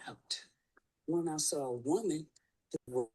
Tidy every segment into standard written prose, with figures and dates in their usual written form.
out when I saw a woman that was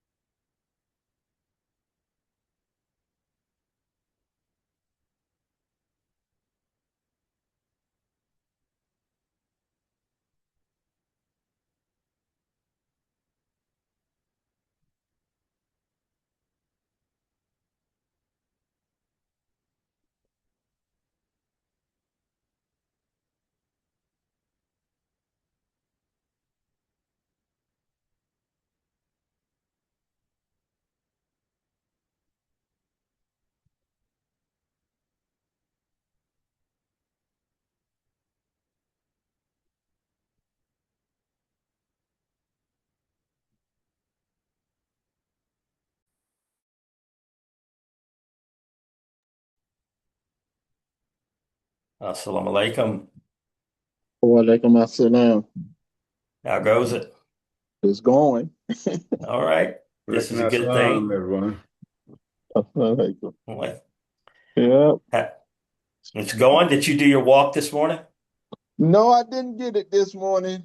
Assalamu alaikum. Walaikum assalam. How goes it? It's going. All right. This is a good thing. Everyone. Alaikum. Well, Yep. it's going. Did you do your walk this morning? No, I didn't get it this morning.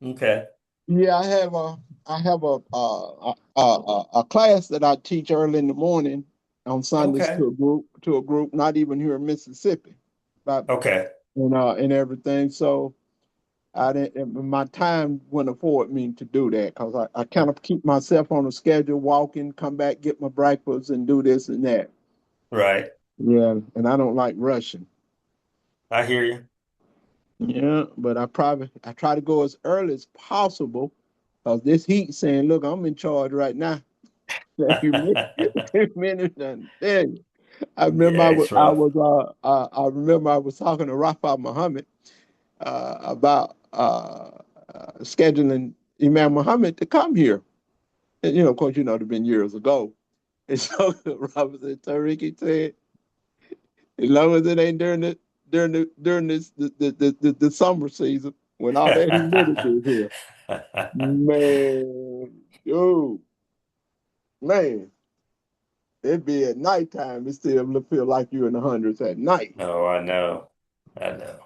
Okay. Yeah, I have a class that I teach early in the morning on Sundays Okay. to a group not even here in Mississippi, but Okay. and everything. So I didn't. My time wouldn't afford me to do that because I kind of keep myself on a schedule, walking, come back, get my breakfast, and do this and that. Right. Yeah, and I don't like rushing. I hear you. Yeah, but I try to go as early as possible because this heat saying, look, I'm in charge right now. Minutes and then Yeah, it's rough. I remember I was talking to Rafa Muhammad about scheduling Imam Muhammad to come here. And of course, it's been years ago. And so Rafa said, Tariq said, as long as it ain't during the summer season when all that humidity is here. Man, yo, man, it'd be at nighttime. It still feel like you're in the hundreds at night. Oh, I know. I know.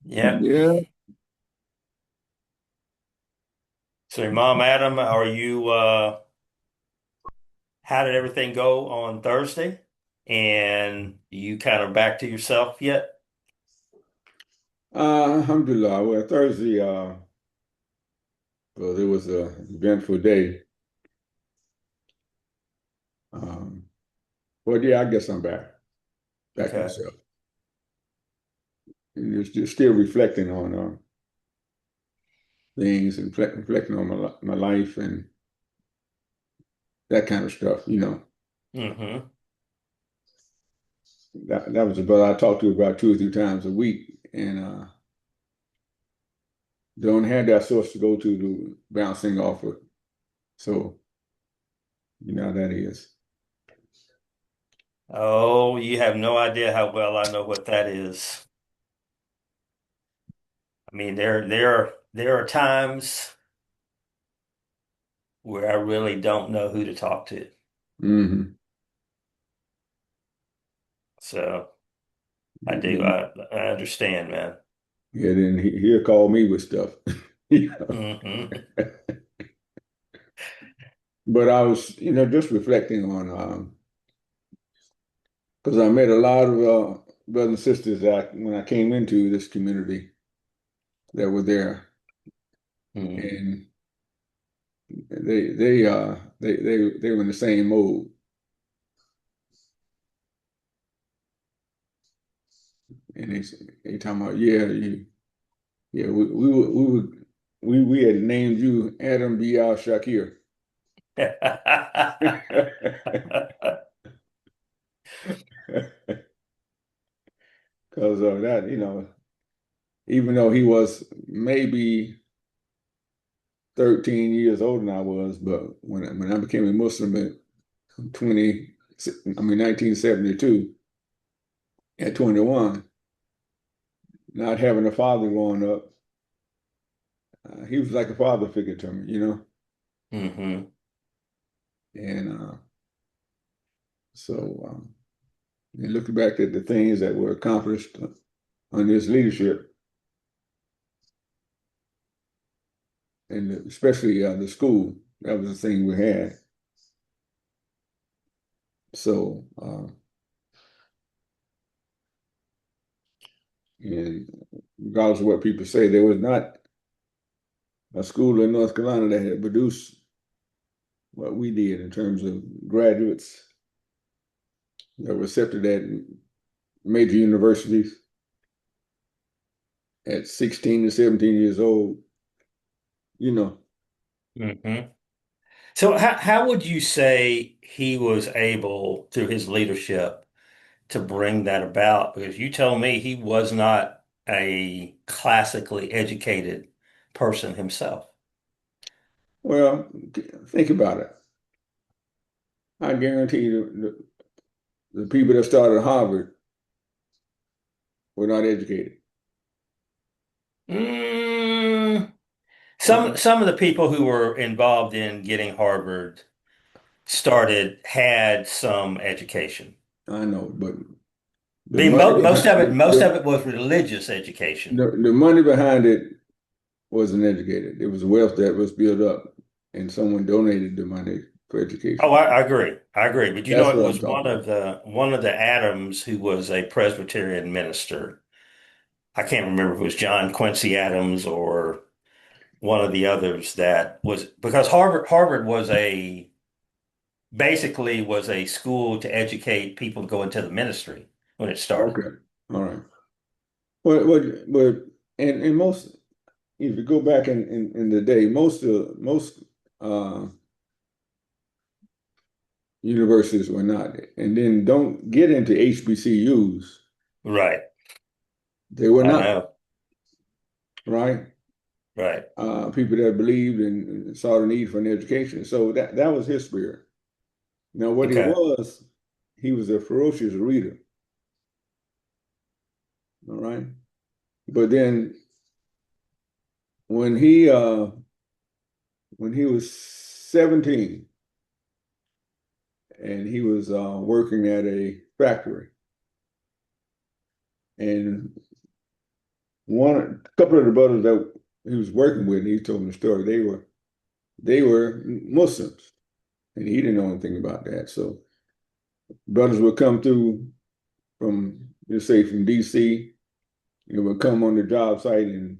Yep. Yeah. So, Mom, Adam, are you how did everything go on Thursday? And you kind of back to yourself yet? Alhamdulillah. Well, Thursday, well, it was an eventful day. Well, yeah, I guess I'm back to Okay. myself. And just still reflecting on things and reflecting on my life and that kind of stuff. Mm-hmm. That was a brother I talked to about 2 or 3 times a week, and don't have that source to go to bouncing off of. So you know how that is. Oh, you have no idea how well I know what that is. I mean, there are times where I really don't know who to talk to. Mm-hmm. So I do. I understand, man. Yeah, then he'll call me with stuff. Hmm. But I was, just reflecting on, because I met a lot of brothers and sisters that when I came into this community that were there, Hmm. and they were in the same mode. And they talking about, yeah, we had named you Adam B.R. Shakir. Because of that, even though he was maybe 13 years older than I was, but when I became a Muslim in 1972, at 21, not having a father growing up, he was like a father figure to me. Hmm. And so, and looking back at the things that were accomplished under his leadership, and especially the school. That was the thing we had. So, and regardless of what people say, there was not a school in North Carolina that had produced what we did in terms of graduates that were accepted at major universities at 16 and 17 years old, you know. Mm-hmm. So how would you say he was able, through his leadership, to bring that about? Because you told me he was not a classically educated person himself. Well, think about it. I guarantee you the people that started Harvard were not educated. Mm, some of the people who were involved in getting Harvard had some education. I know, but the The money most of it was religious education. the money behind it wasn't educated. It was wealth that was built up, and someone donated the money for Oh, education. I agree. I agree. But you know, That's it what I'm was talking about. one of the Adams who was a Presbyterian minister. I can't remember if it was John Quincy Adams or one of the others that was because Harvard was basically was a school to educate people to go into the ministry when it started. Okay, all right. But and most, if you go back in the day, most uh, universities were not, and then don't get into HBCUs. Right. They were I not, know. right? Right. People that believed and saw the need for an education. So that was his spirit. Now, what Okay. he was a ferocious reader. All right. But then when he uh, when he was 17 and he was working at a factory, and a couple of the brothers that he was working with, he told me the story. They were Muslims, and he didn't know anything about that. So brothers would come through from, let's say, from DC, and would come on the job site and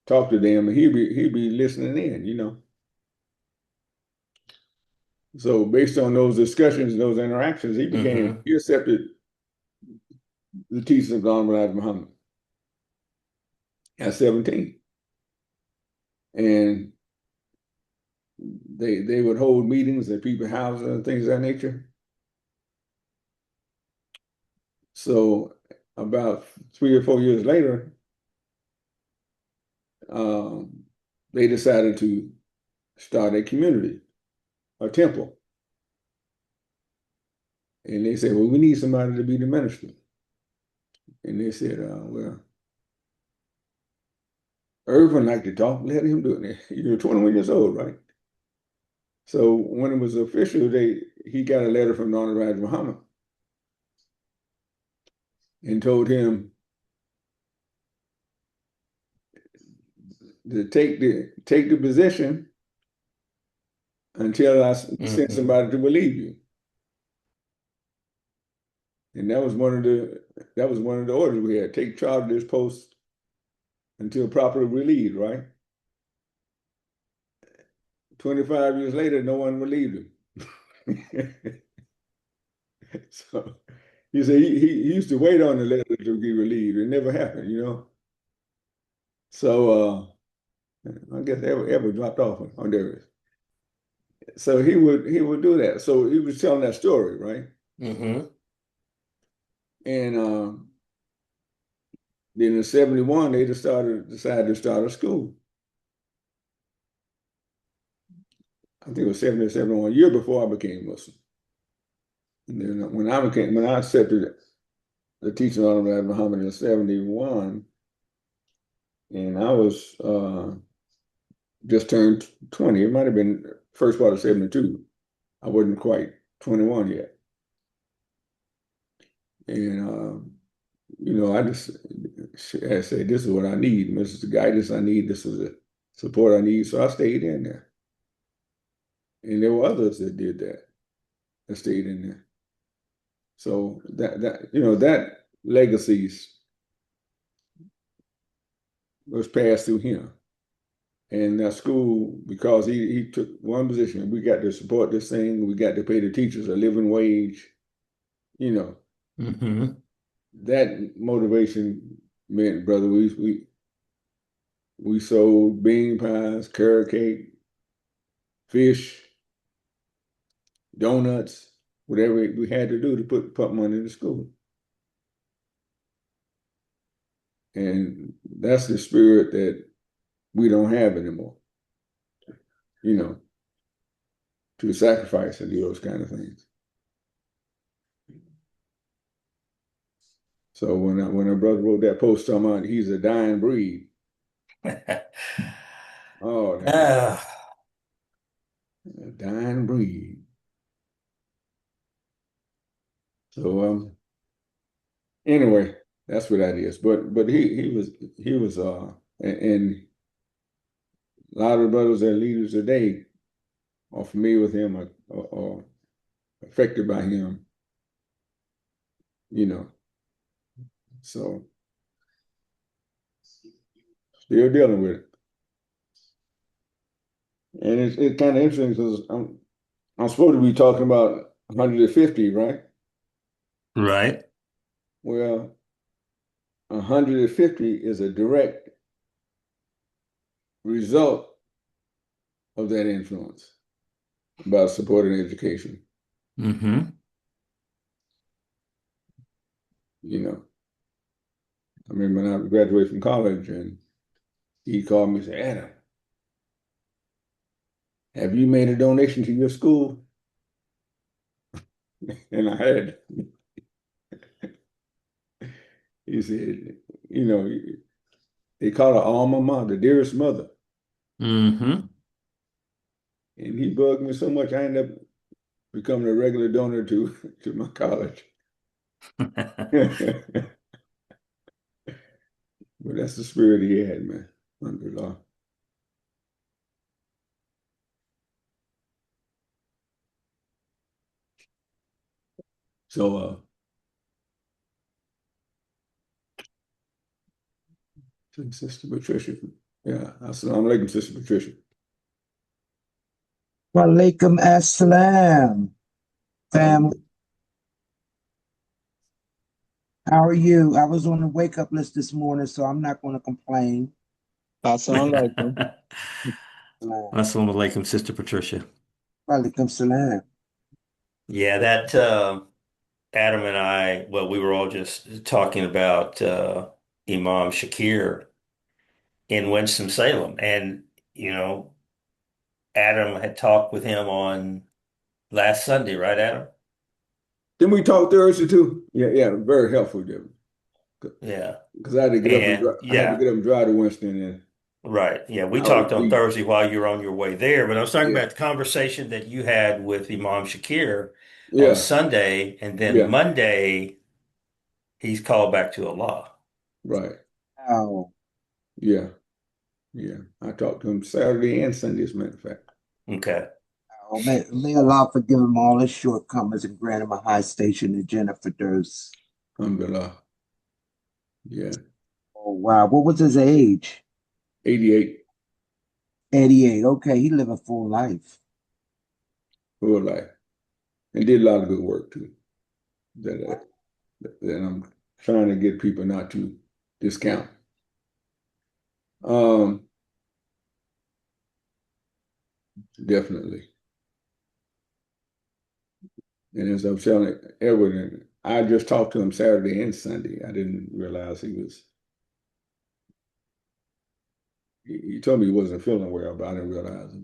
talk to them, and he'd be listening in, you know. So based on those discussions, those interactions, Hmm. he accepted the teachings of God Muhammad at 17. And they would hold meetings at people's houses and things of that nature. So about 3 or 4 years later, um, they decided to start a community, a temple. And they said, well, we need somebody to be the minister. And they said, well, Irvin liked to talk, let him do it. You're 21 years old, right? So when it was official, he got a letter from Donald Raj Muhammad and told him to take the position until I send Hmm. somebody to relieve you. And that was one of the orders we had. Take charge of this post until properly relieved, right? 25 years later, no one relieved him. So he said he used to wait on the letter to be relieved. It never happened, you know. So I guess ever dropped off on there. So he would do that. So he was telling that story, right? Hmm. And then in 71, they decided to start a school. I think it was 70 or 71, a year before I became Muslim. And then when I accepted the teaching of Muhammad in 71, and I was just turned 20. It might have been first part of 72. I wasn't quite 21 yet. And I just I said, this is what I need. This is the guidance I need. This is support our needs. So I stayed in there. And there were others that did that stayed in there. So that legacies was passed through him. And that school, because he took one position, we got to support this thing, we got to pay the teachers a living wage, you know. Mm-hmm. That motivation meant, brother, we sold bean pies, carrot cake, fish, donuts, whatever we had to do to put money in the school. And that's the spirit that we don't have anymore, to sacrifice and do those kind of things. So when a brother wrote that post talking about he's a dying breed, oh, a dying breed. So anyway, that's what that is. But he was and a lot of the brothers that are leaders today are familiar with him or affected by him, So still dealing with it. And it's kind of interesting because I'm supposed to be talking about 150, right? Right. Well, 150 is a direct result of that influence about supporting education. Mm-hmm. I remember when I graduated from college and he called me and said, Adam, have you made a donation to your school? And I had. He said, they call her alma mater, the dearest mother. Mm-hmm. And he bugged me so much, I ended up becoming a regular donor to my college. But that's the spirit he had, man, under law. So, Sister Patricia, yeah, assalamu alaikum, Sister Patricia. Walaikum assalam, family. How are you? I was on the wake up list this morning, so I'm not going to complain. Assalamu alaikum. Assalamu alaikum, Sister Patricia. Walaikum salam. Yeah, that Adam and I, well, we were all just talking about Imam Shakir in Winston-Salem. And, you know, Adam had talked with him on last Sunday, right, Adam? Didn't we talk Thursday too? Yeah, very helpful, Jim. Yeah. Because I had to get up and And I had to yeah, get up and drive to Winston, and right. Yeah, we I was talked on deep. Thursday while you were on your way there, but I was talking Yeah, about the conversation that you had with Imam Shakir on yeah, Sunday, and then yeah, Monday he's called back to Allah. right. Oh, Yeah, yeah. I talked to him Saturday and Sunday, as a matter of fact. Okay. may Allah forgive him all his shortcomings and grant him a high station in Jennifer Durst. Alhamdulillah. Yeah. Oh, wow. What was his age? 88, 88. Okay, he lived a full life. full life. And did a lot of good work too. That I'm trying to get people not to discount. Definitely. And as I was telling Edward, I just talked to him Saturday and Sunday. I didn't realize he told me he wasn't feeling well, but I didn't realize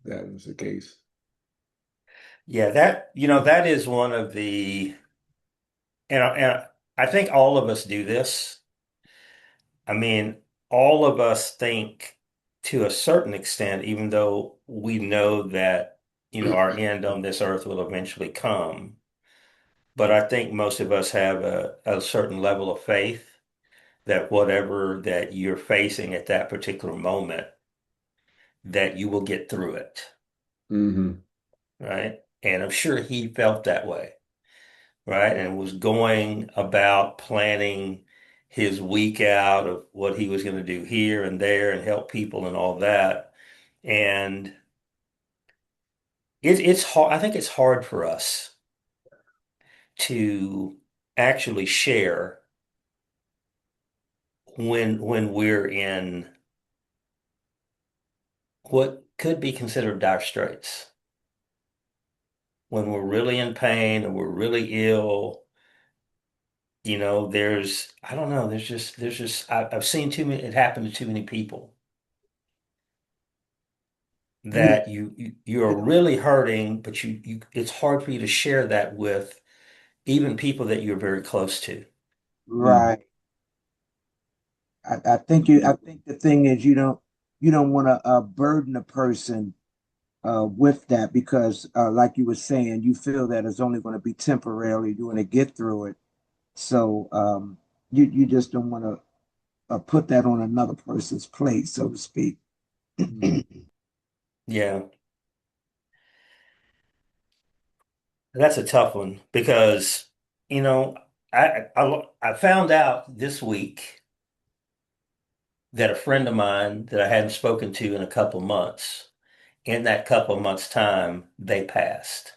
that was the case. Yeah, that is one of the, and I think all of us do this. I mean, all of us think to a certain extent, even though we know that, our end on this earth will eventually come. But I think most of us have a certain level of faith that whatever that you're facing at that particular moment, that you will get through it, Mm-hmm. right? And I'm sure he felt that way, right? And was going about planning his week out of what he was going to do here and there and help people and all that. And it's hard. I think it's hard for us to actually share when we're in what could be considered dire straits, when we're really in pain and we're really ill. I don't know, I've seen too many, it happen to too many people Yeah, that you are really hurting, but it's hard for you to share that with even people that you're very close to. Mm-hmm. right. I think the thing is you don't want to burden a person with that because like you were saying, you feel that it's only going to be temporary. You want to get through it. So you just don't want to put that on another person's plate, so to speak. Yeah, that's a tough one because, you know, I found out this week that a friend of mine that I hadn't spoken to in a couple months, in that couple of months' time, they passed.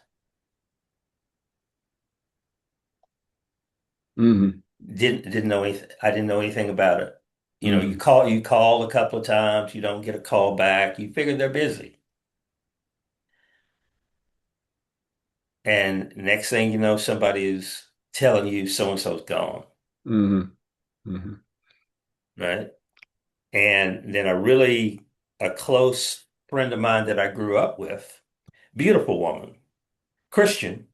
Mm-hmm. Didn't know anything. I didn't know anything about it. Mm-hmm. You call a couple of times, you don't get a call back. You figure they're busy. And next thing you know, somebody is telling you so and so's gone, Mm-hmm. Mm-hmm. right? And then a close friend of mine that I grew up with, beautiful woman, Christian,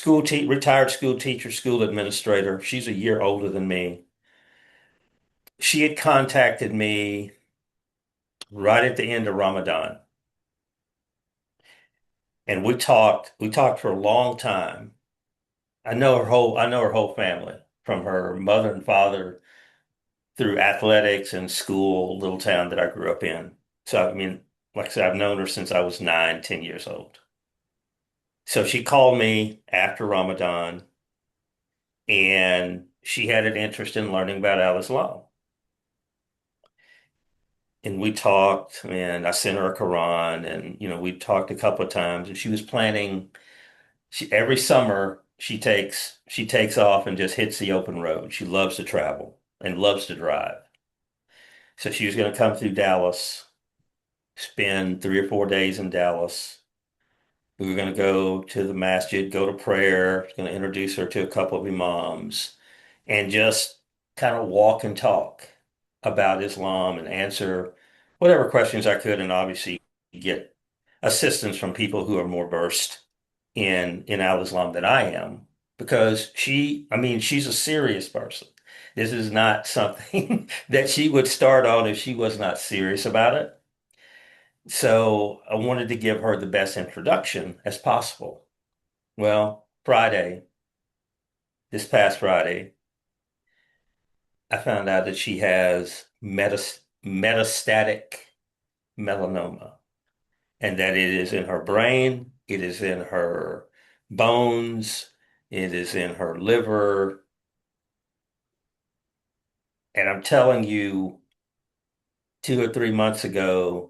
retired school teacher, school administrator. She's a year older than me. She had contacted me right at the end of Ramadan. And we talked for a long time. I know her whole family, from her mother and father through athletics and school, little town that I grew up in. So, I mean, like I said, I've known her since I was 9, 10 years old. So she called me after Ramadan and she had an interest in learning about Al-Islam. And we talked and I sent her a Quran and, we talked a couple of times and she was planning, every summer she takes off and just hits the open road. She loves to travel and loves to drive. So she was going to come through Dallas, spend 3 or 4 days in Dallas. We were going to go to the masjid, go to prayer, going to introduce her to a couple of imams, and just kind of walk and talk about Islam and answer whatever questions I could, and obviously get assistance from people who are more versed in Al-Islam than I am, because I mean, she's a serious person. This is not something that she would start on if she was not serious about it. So I wanted to give her the best introduction as possible. Well, this past Friday, I found out that she has metastatic melanoma and that it is in her brain, it is in her bones, it is in her liver. And I'm telling you, 2 or 3 months ago,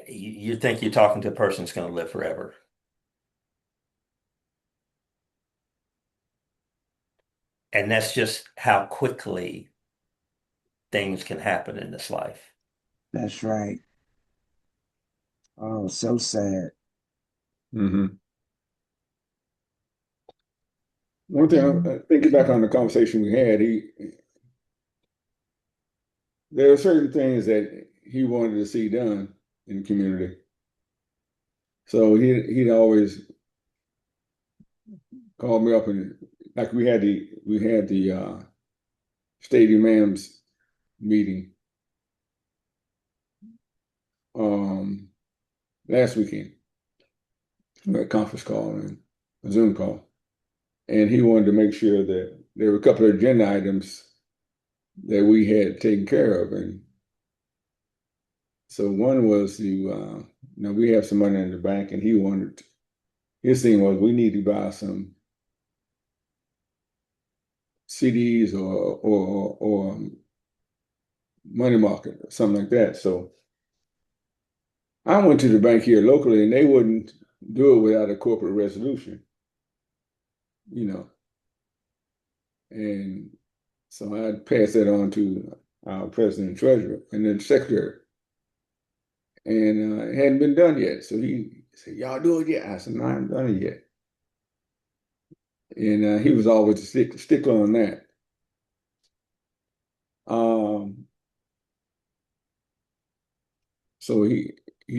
you think you're talking to a person that's going to live forever. And that's just how quickly things can happen in this life. That's right. Oh, so sad. Mm-hmm. One thing, thinking back on the conversation we had, there are certain things that he wanted to see done in the community. So he'd always call me up and, like, we had the state imams meeting um last weekend, a conference call and a Zoom call, and he wanted to make sure that there were a couple of agenda items that we had taken care of, and So one was we have some money in the bank, and his thing was we need to buy some CDs or money market or something like that. So I went to the bank here locally, and they wouldn't do it without a corporate resolution, you know. And so I passed that on to our president and treasurer and then secretary. And it hadn't been done yet. So he said, "Y'all do it yet?" I said, "No, I haven't done it yet." And he was always a stickler on that. So he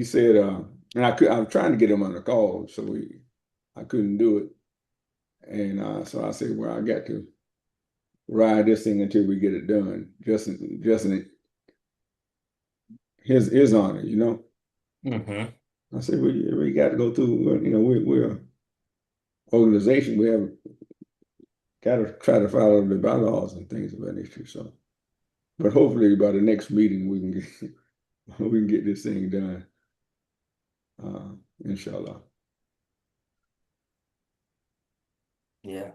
said, and I was trying to get him on the call, so I couldn't do it. And so I said, "Well, I got to ride this thing until we get it done, just in his honor, you know." Mm-hmm. I said, "We got to go through. We're an organization. We have got to try to follow the bylaws and things of that nature." So, but hopefully by the next meeting we can get this thing done, inshallah. Yeah.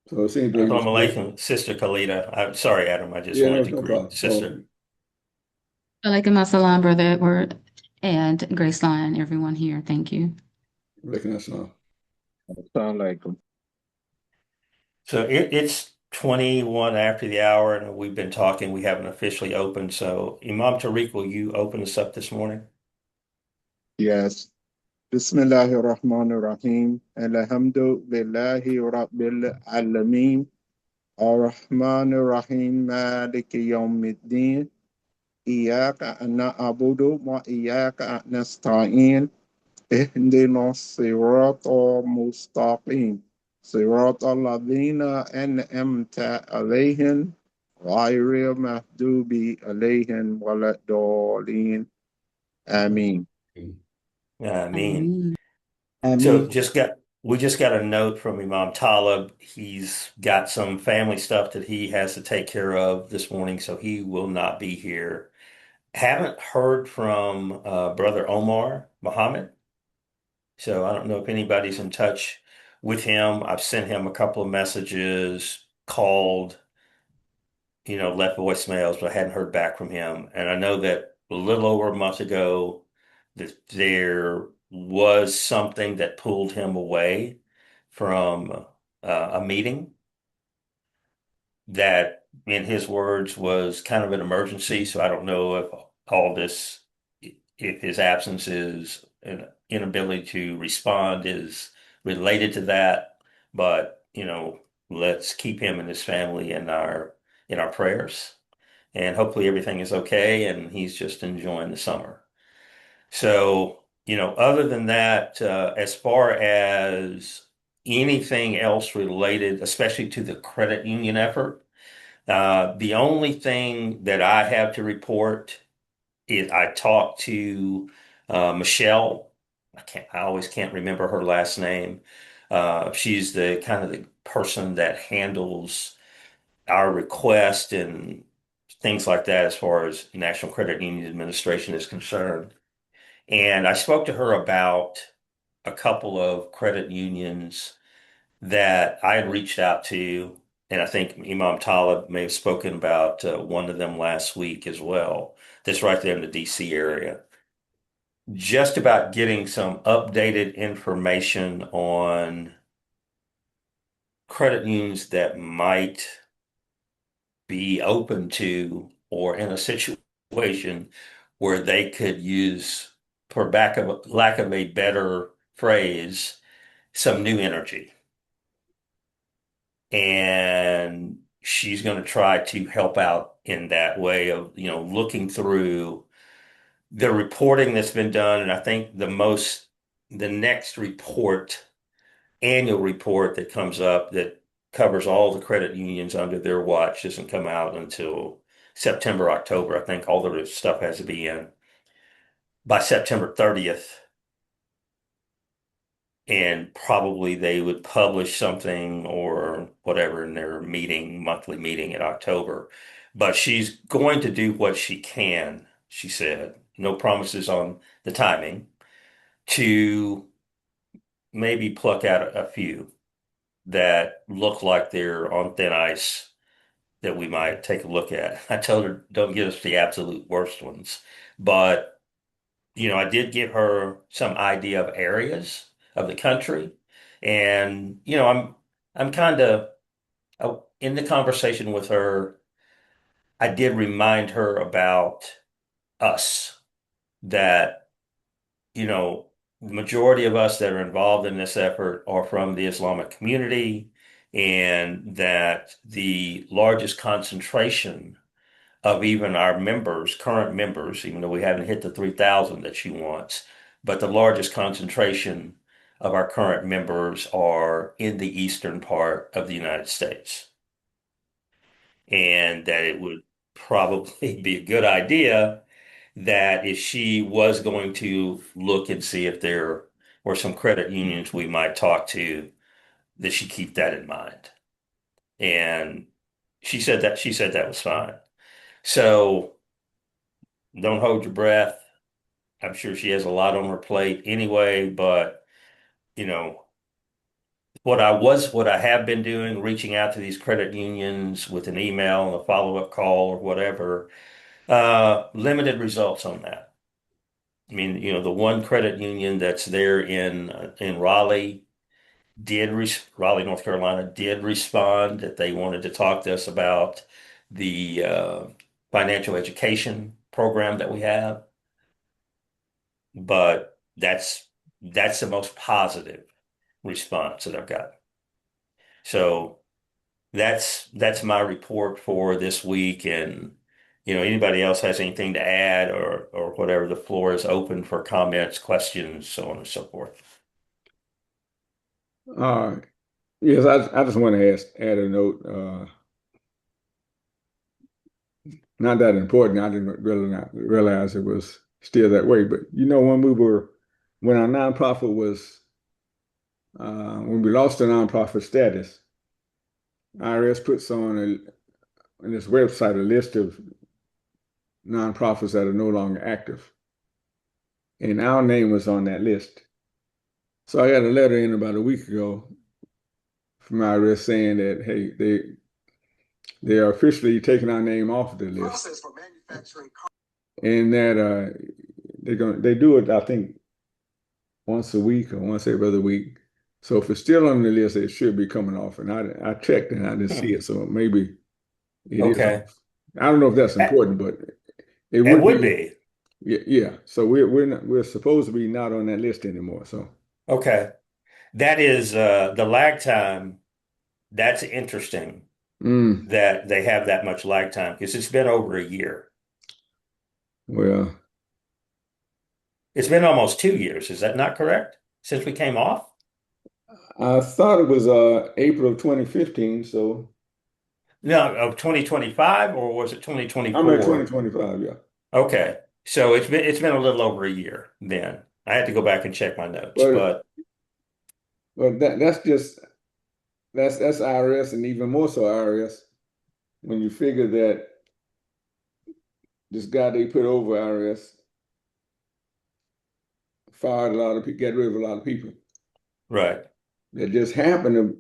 So it seems like Assalamu alaikum, Sister Khalida. I'm sorry, Adam. I just yeah, wanted to no greet problem. the sister. Alaikum assalam, Brother Edward, and Graceline, and everyone here. Thank you. Looking at some. Sound like them. So it's 21 after the hour, and we've been talking. We haven't officially opened. So, Imam Tariq, will you open us up this morning? Yes. Bismillahir Rahmanir Rahim. Alhamdulillahi Rabbil Alameen. Ar-Rahmanir Rahim. Maliki Yawmiddin. إياك نعبد وإياك نستعين اهدنا الصراط المستقيم صراط الذين أنعمت عليهم غير المغضوب عليهم ولا الضالين آمين. I mean, Ameen. so mean, we just got a note from Imam Talib. He's got some family stuff that he has to take care of this morning, so he will not be here. Haven't heard from Brother Omar Muhammad. So I don't know if anybody's in touch with him. I've sent him a couple of messages, called, left voicemails, but I hadn't heard back from him. And I know that a little over a month ago that there was something that pulled him away from a meeting that, in his words, was kind of an emergency. So I don't know if all this, if his absence is an inability to respond is related to that. But, let's keep him and his family in our prayers. And hopefully everything is okay and he's just enjoying the summer. So, other than that, as far as anything else related, especially to the credit union effort, the only thing that I have to report is I talked to Michelle. I always can't remember her last name. She's the kind of the person that handles our request and things like that as far as National Credit Union Administration is concerned. And I spoke to her about a couple of credit unions that I had reached out to, and I think Imam Talib may have spoken about one of them last week as well. That's right there in the DC area. Just about getting some updated information on credit unions that might be open to or in a situation where they could use, for lack of a better phrase, some new energy. And she's going to try to help out in that way of, looking through the reporting that's been done. And I think the next annual report that comes up that covers all the credit unions under their watch doesn't come out until September, October. I think all the stuff has to be in by September 30th. And probably they would publish something or whatever in their monthly meeting in October. But she's going to do what she can, she said, no promises on the timing, to maybe pluck out a few that look like they're on thin ice that we might take a look at. I told her, don't give us the absolute worst ones. But, I did give her some idea of areas of the country. And, I'm kind of in the conversation with her, I did remind her about us, that, the majority of us that are involved in this effort are from the Islamic community, and that the largest concentration of even our members, current members, even though we haven't hit the 3,000 that she wants, but the largest concentration of our current members are in the eastern part of the United States. And that it would probably be a good idea that if she was going to look and see if there were some credit unions we might talk to, that she keep that in mind. And she said that was fine. So don't hold your breath. I'm sure she has a lot on her plate anyway, but you know, what I have been doing, reaching out to these credit unions with an email and a follow-up call or whatever, limited results on that. I mean, the one credit union that's there in Raleigh Raleigh, North Carolina did respond that they wanted to talk to us about the financial education program that we have, but that's the most positive response that I've got. So that's my report for this week, and anybody else has anything to add or whatever, the floor is open for comments, questions, so on and so forth. Yes, I just want to add a note. Not that important. I didn't really not realize it was still that way. But when our nonprofit was, when we lost the nonprofit status, IRS puts on this website a list of nonprofits that are no longer active, and our name was on that list. So I got a letter in about a week ago from IRS saying that, hey, they are officially taking our name off the list, and that they do it, I think, once a week or once every other week. So if it's still on the list, it should be coming off. And I checked and I didn't see it, so maybe it is. Okay. I don't know if that's important, but it It would would be. Yeah. So we're supposed to be not on that list anymore. So Okay. That is the lag time. That's interesting that they have that much lag time, because it's been over a year. Well, It's been almost 2 years. Is that not correct? Since we came off? I thought it was April of 2015. So No, of 2025, or was it I'm at 2024? 2025. Yeah. Okay. So it's been a little over a year then. I had to go back and check my notes, But but that's IRS, and even more so IRS when you figure that this guy they put over IRS fired a lot of people, got rid of a lot of people. right. That just happened to,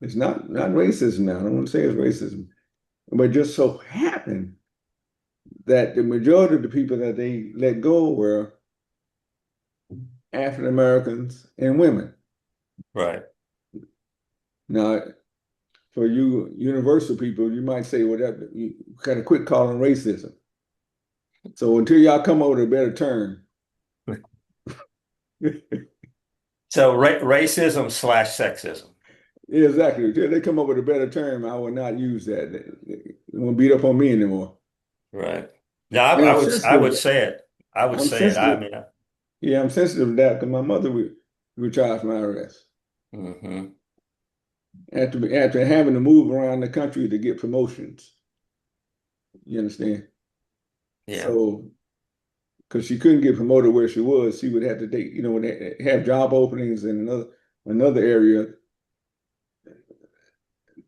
it's not racism now. I don't want to say it's racism, but it just so happened that the majority of the people that they let go were African Americans and women. Right. Now, for you universal people, you might say, well, you got to quit calling racism. So until y'all come over to a better term. So racism / sexism. Yeah, exactly. Until they come up with a better term, I will not use that. They won't beat up on me anymore. Right. No, And I'm I would sensitive. say it. I would I'm say it. I sensitive. mean, Yeah, I'm sensitive to that because my mother retired from IRS mhm. after having to move around the country to get promotions. You understand? Yeah. So, because she couldn't get promoted where she was, she would have to take, when they have job openings in another area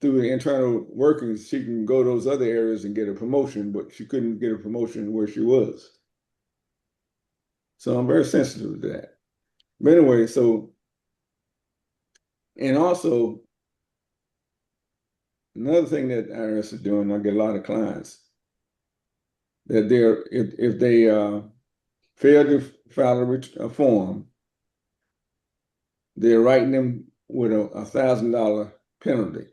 through the internal workings, she can go to those other areas and get a promotion, but she couldn't get a promotion where she was. So I'm very sensitive to that. But anyway, and also another thing that IRS is doing, I get a lot of clients that if they fail to file a form, they're writing them with a $1,000 penalty,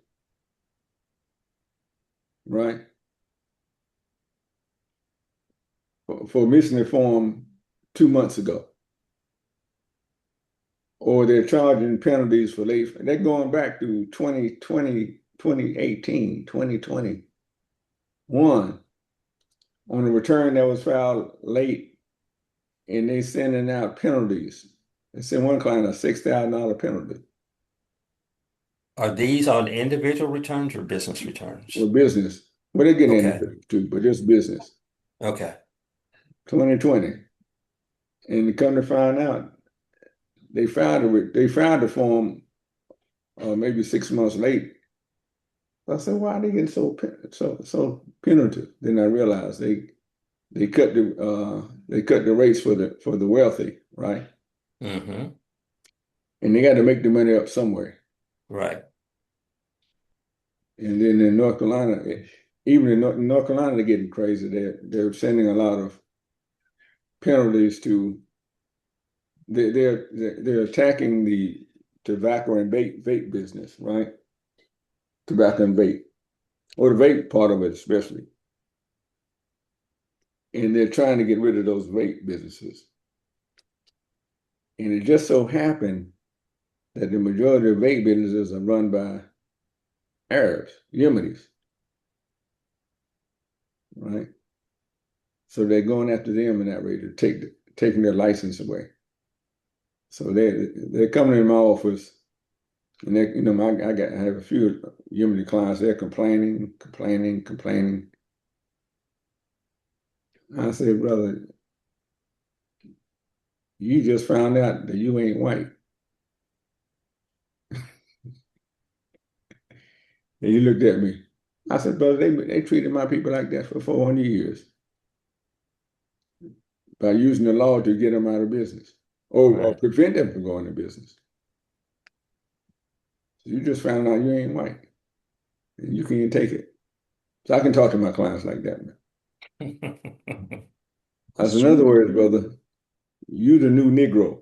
right? For missing the form 2 months ago. Or they're charging penalties for late. They're going back to 2020, 2018, 2021 on a return that was filed late, and they sending out penalties. They sent one client a $6,000 penalty Are these on individual returns or business returns? for business. Well, they're getting Okay. into it too, but just business. Okay. 2020. And come to find out, they filed the form maybe 6 months late. I said, why are they getting so punitive? Then I realized they cut the rates for the wealthy, right? Mm-hmm. And they got to make the money up somewhere. Right. And then in North Carolina, even in North Carolina, they're getting crazy. They're sending a lot of penalties to. They're attacking the tobacco and vape business, right? Tobacco and vape, or the vape part of it especially. And they're trying to get rid of those vape businesses. And it just so happened that the majority of vape businesses are run by Arabs, Yemenis, right? So they're going after them in that way to taking their license away. So they're coming in my office, and I have a few Yemeni clients. They're complaining. I say, brother, you just found out that you ain't white. And he looked at me. I said, brother, they treated my people like that for 400 years by using the law to get them out of business or Right. prevent them from going to business. So you just found out you ain't white, and you can't take it. So I can talk to my clients like that, man. That's in other words, brother, you the new Negro.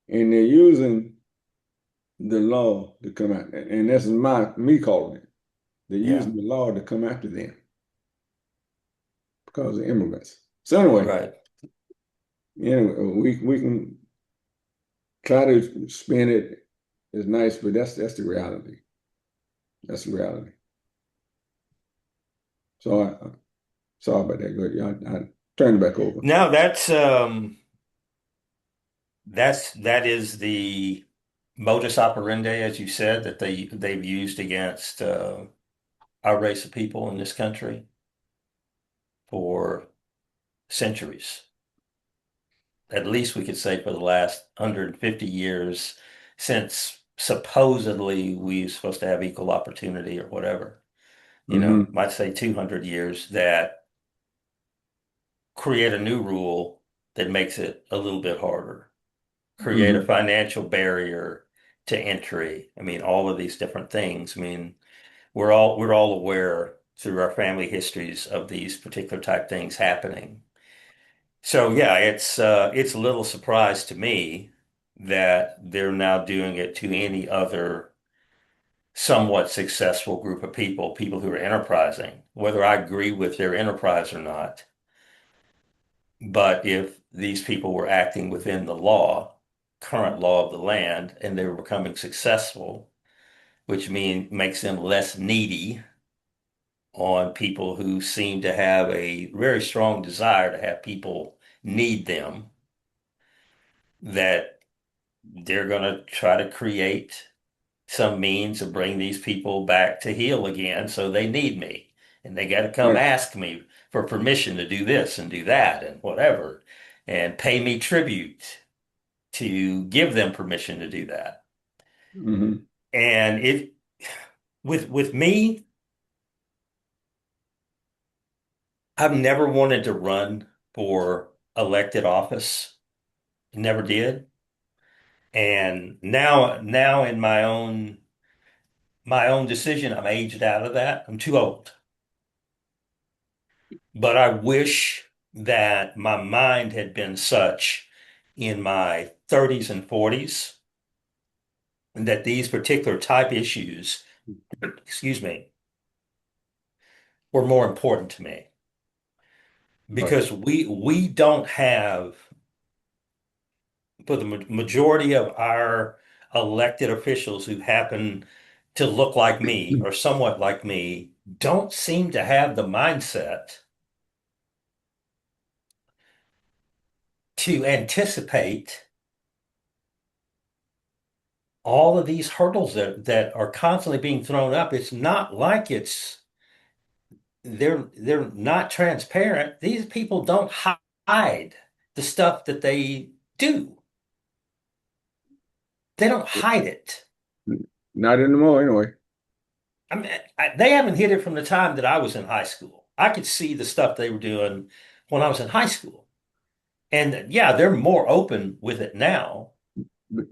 And they're using the law to come out. And that's me calling it. They're Yeah. using the law to come after them because of immigrants. So anyway, Right. we can try to spin it as nice, but that's the reality. That's the reality. So sorry about that. Good. I turn it back over. No, that is the modus operandi, as you said, that they've used against our race of people in this country for centuries. At least we could say for the last 150 years, since supposedly we were supposed to have equal opportunity or whatever. Might say 200 years, that create a new rule that makes it a little bit harder. Create a financial barrier to entry. I mean, all of these different things. I mean, we're all aware through our family histories of these particular type things happening. So yeah, it's a little surprise to me that they're now doing it to any other somewhat successful group of people who are enterprising, whether I agree with their enterprise or not. But if these people were acting within the law, current law of the land, and they were becoming successful, which makes them less needy on people who seem to have a very strong desire to have people need them, that they're going to try to create some means to bring these people back to heal again. So they need me, and they got to come Right. ask me for permission to do this and do that and whatever, and pay me tribute to give them permission to do that. Mm-hmm. And it with me, I've never wanted to run for elected office. Never did. And now in my own decision, I'm aged out of that. I'm too old. But I wish that my mind had been such in my 30s and 40s that these particular type issues, excuse me, were more important to me Right. because we don't have, for the majority of our elected officials who happen to look like me or somewhat like me, don't seem to have the mindset to anticipate all of these hurdles that are constantly being thrown up. It's not like they're not transparent. These people don't hide the stuff that they do. They don't hide it. Not anymore, anyway. I mean, they haven't hid it from the time that I was in high school. I could see the stuff they were doing when I was in high school. And yeah, they're more open with it now But,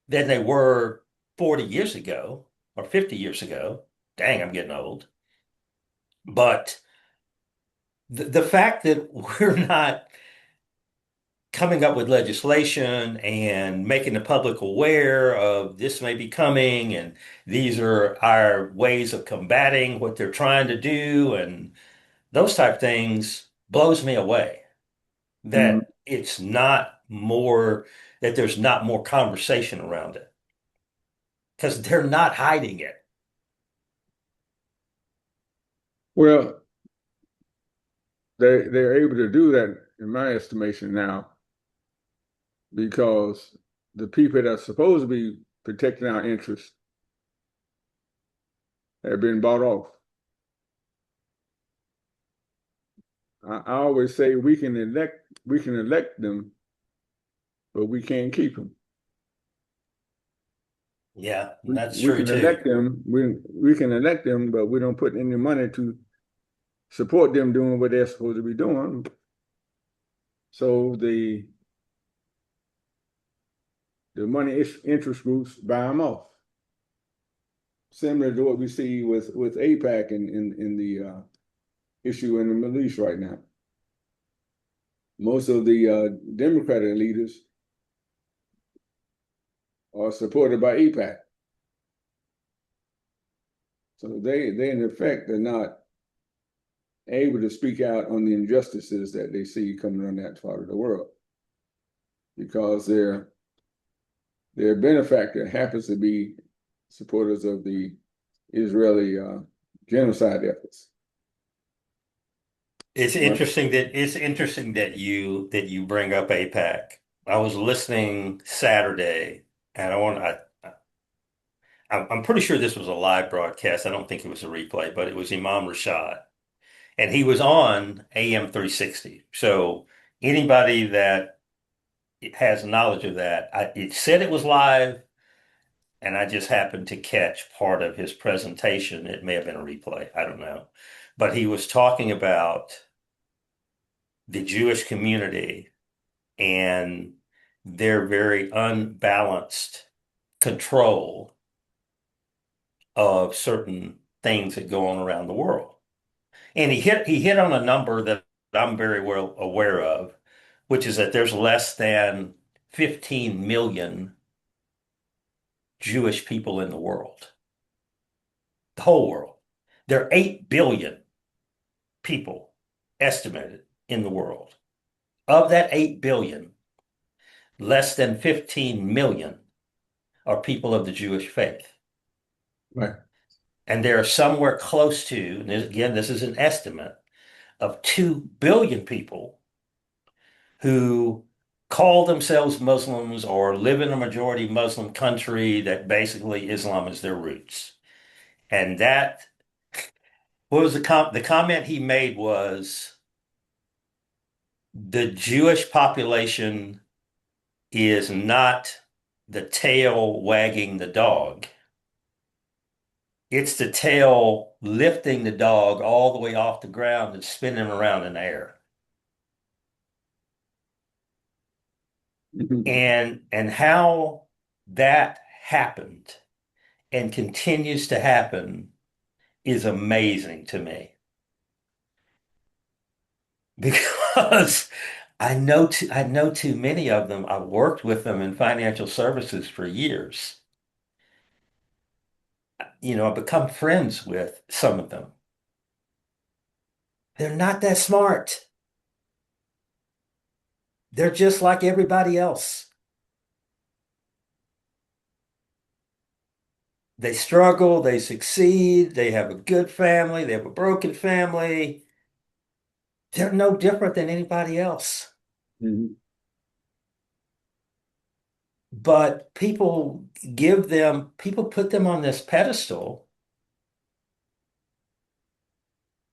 than they were 40 years ago or 50 years ago. Dang, I'm getting old. But the fact that we're not coming up with legislation and making the public aware of this may be coming and these are our ways of combating what they're trying to do and those type things blows me away mm, that it's not more that there's not more conversation around it because they're not hiding it. well, they're able to do that, in my estimation now, because the people that are supposed to be protecting our interests have been bought off. I always say we can elect them, but we can't keep them. Yeah, We, that's we true can too. elect them. We can elect them, but we don't put any money to support them doing what they're supposed to be doing. So the money interest groups buy them off. Similar to what we see with AIPAC in the issue in the Middle East right now. Most of the Democratic leaders are supported by AIPAC. So they in effect are not able to speak out on the injustices that they see coming on that part of the world because their benefactor happens to be supporters of the Israeli genocide efforts. Right. It's interesting that you bring up APAC. I was listening Saturday, and I'm pretty sure this was a live broadcast. I don't think it was a replay, but it was Imam Rashad, and he was on AM 360. So anybody that has knowledge of that, it said it was live, and I just happened to catch part of his presentation. It may have been a replay. I don't know, but he was talking about the Jewish community and their very unbalanced control of certain things that go on around the world. And he hit on a number that I'm very well aware of, which is that there's less than 15 million Jewish people in the world, the whole world. There are 8 billion people estimated in the world. Of that 8 billion, less than 15 million are people of the Jewish faith. Right. And there are somewhere close to, and again, this is an estimate, of 2 billion people who call themselves Muslims or live in a majority Muslim country that basically Islam is their roots. And that, what was the comment he made was the Jewish population is not the tail wagging the dog. It's the tail lifting the dog all the way off the ground and spinning around in the air. And how that happened and continues to happen is amazing to me because I know too many of them. I worked with them in financial services for years. I've become friends with some of them. They're not that smart. They're just like everybody else. They struggle, they succeed, they have a good family, they have a broken family. They're no different than anybody else. Mhm. But people put them on this pedestal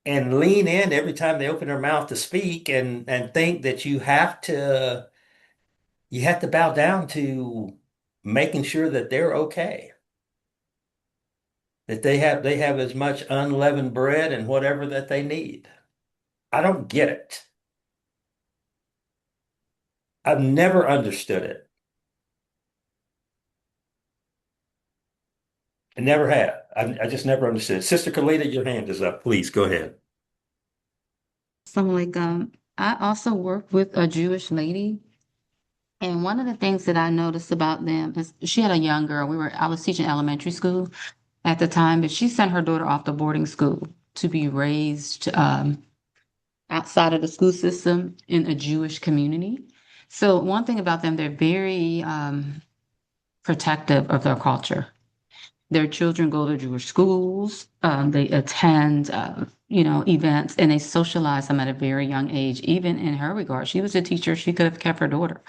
and lean in every time they open their mouth to speak and think that you have to bow down to making sure that they're okay, that they have as much unleavened bread and whatever that they need. I don't get it. I've never understood it. I never have. I just never understood. Sister Kalita, your hand is up. Please go ahead. So like I also work with a Jewish lady, and one of the things that I noticed about them is she had a young girl. I was teaching elementary school at the time, but she sent her daughter off to boarding school to be raised outside of the school system in a Jewish community. So one thing about them, they're very protective of their culture. Their children go to Jewish schools. They attend, events, and they socialize them at a very young age. Even in her regard, she was a teacher. She could have kept her daughter,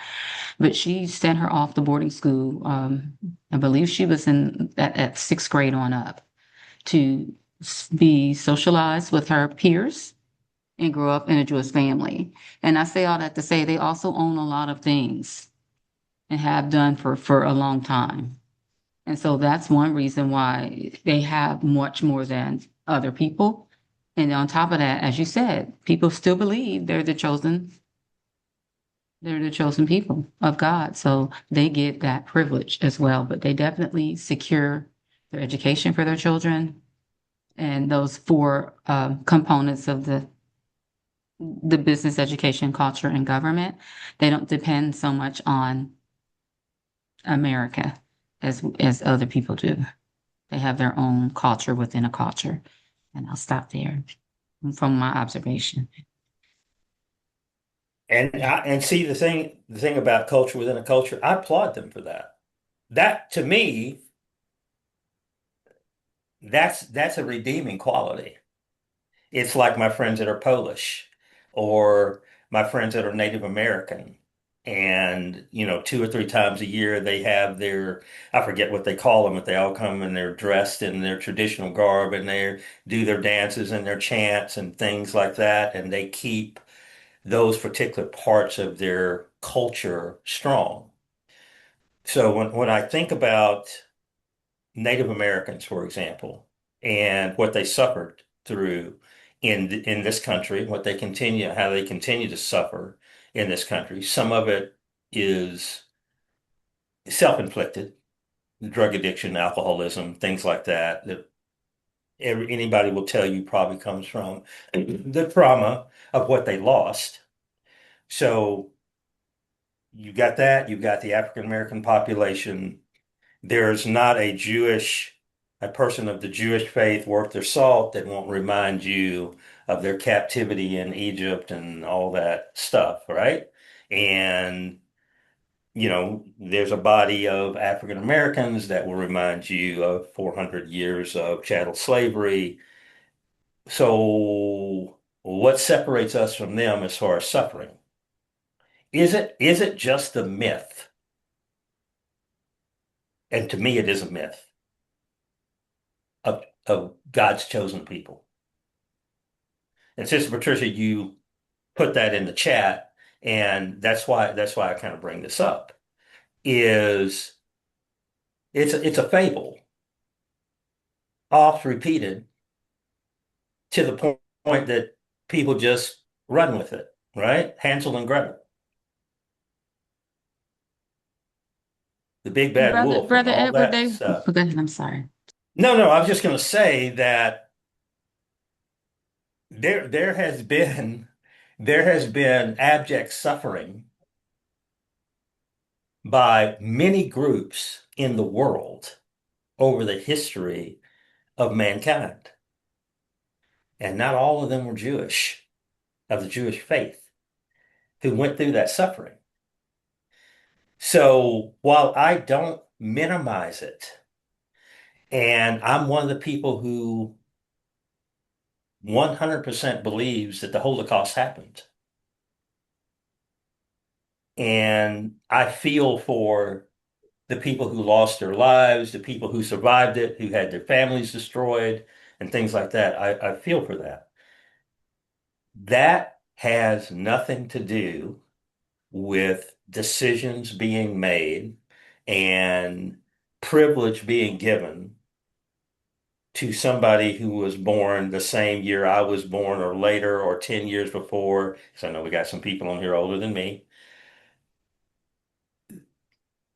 but she sent her off to boarding school. I believe she was at sixth grade on up to be socialized with her peers and grow up in a Jewish family. And I say all that to say they also own a lot of things and have done for a long time. And so that's one reason why they have much more than other people. And on top of that, as you said, people still believe they're the chosen people of God. So they get that privilege as well, but they definitely secure their education for their children and those four components of the business, education, culture, and government. They don't depend so much on America as other people do. They have their own culture within a culture. And I'll stop there from my observation. And see the thing about culture within a culture, I applaud them for that. That to me, that's a redeeming quality. It's like my friends that are Polish or my friends that are Native American. And, two or three times a year they have I forget what they call them, but they all come and they're dressed in their traditional garb and they do their dances and their chants and things like that. And they keep those particular parts of their culture strong. So when I think about Native Americans, for example, and what they suffered through in this country, how they continue to suffer in this country. Some of it is self-inflicted, drug addiction, alcoholism, things like that, that anybody will tell you probably comes from the trauma of what they lost. So you got that, you've got the African American population. There's not a person of the Jewish faith worth their salt that won't remind you of their captivity in Egypt and all that stuff, right? And, there's a body of African Americans that will remind you of 400 years of chattel slavery. So, what separates us from them as far as suffering? Is it just a myth? And to me, it is a myth of God's chosen people. And Sister Patricia, you put that in the chat, and that's why I kind of bring this up. Is it's a fable, oft repeated to the point that people just run with it, right? Hansel and Gretel. the big bad wolf and Brother all Edward, that they, stuff. oh, go ahead, I'm sorry. No, I was just going to say that there has been abject suffering by many groups in the world over the history of mankind. And not all of them were Jewish, of the Jewish faith, who went through that suffering. So while I don't minimize it, and I'm one of the people who 100% believes that the Holocaust happened, and I feel for the people who lost their lives, the people who survived it, who had their families destroyed, and things like that. I feel for that. That has nothing to do with decisions being made and privilege being given to somebody who was born the same year I was born or later or 10 years before. Because I know we got some people on here older than me.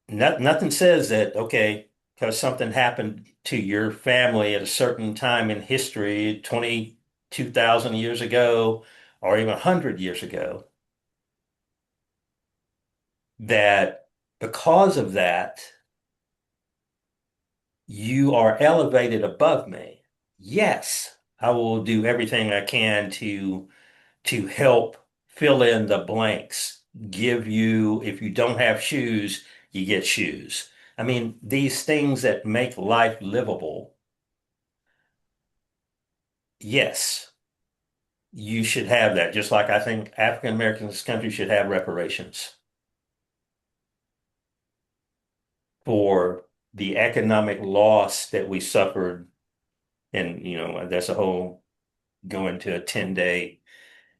Nothing says that, okay, because something happened to your family at a certain time in history, 22,000 years ago, or even 100 years ago, that because of that, you are elevated above me. Yes, I will do everything I can to help fill in the blanks. Give you, if you don't have shoes, you get shoes. I mean, these things that make life livable, yes, you should have that. Just like I think African Americans in this country should have reparations for the economic loss that we suffered. And, that's a whole go into a 10-day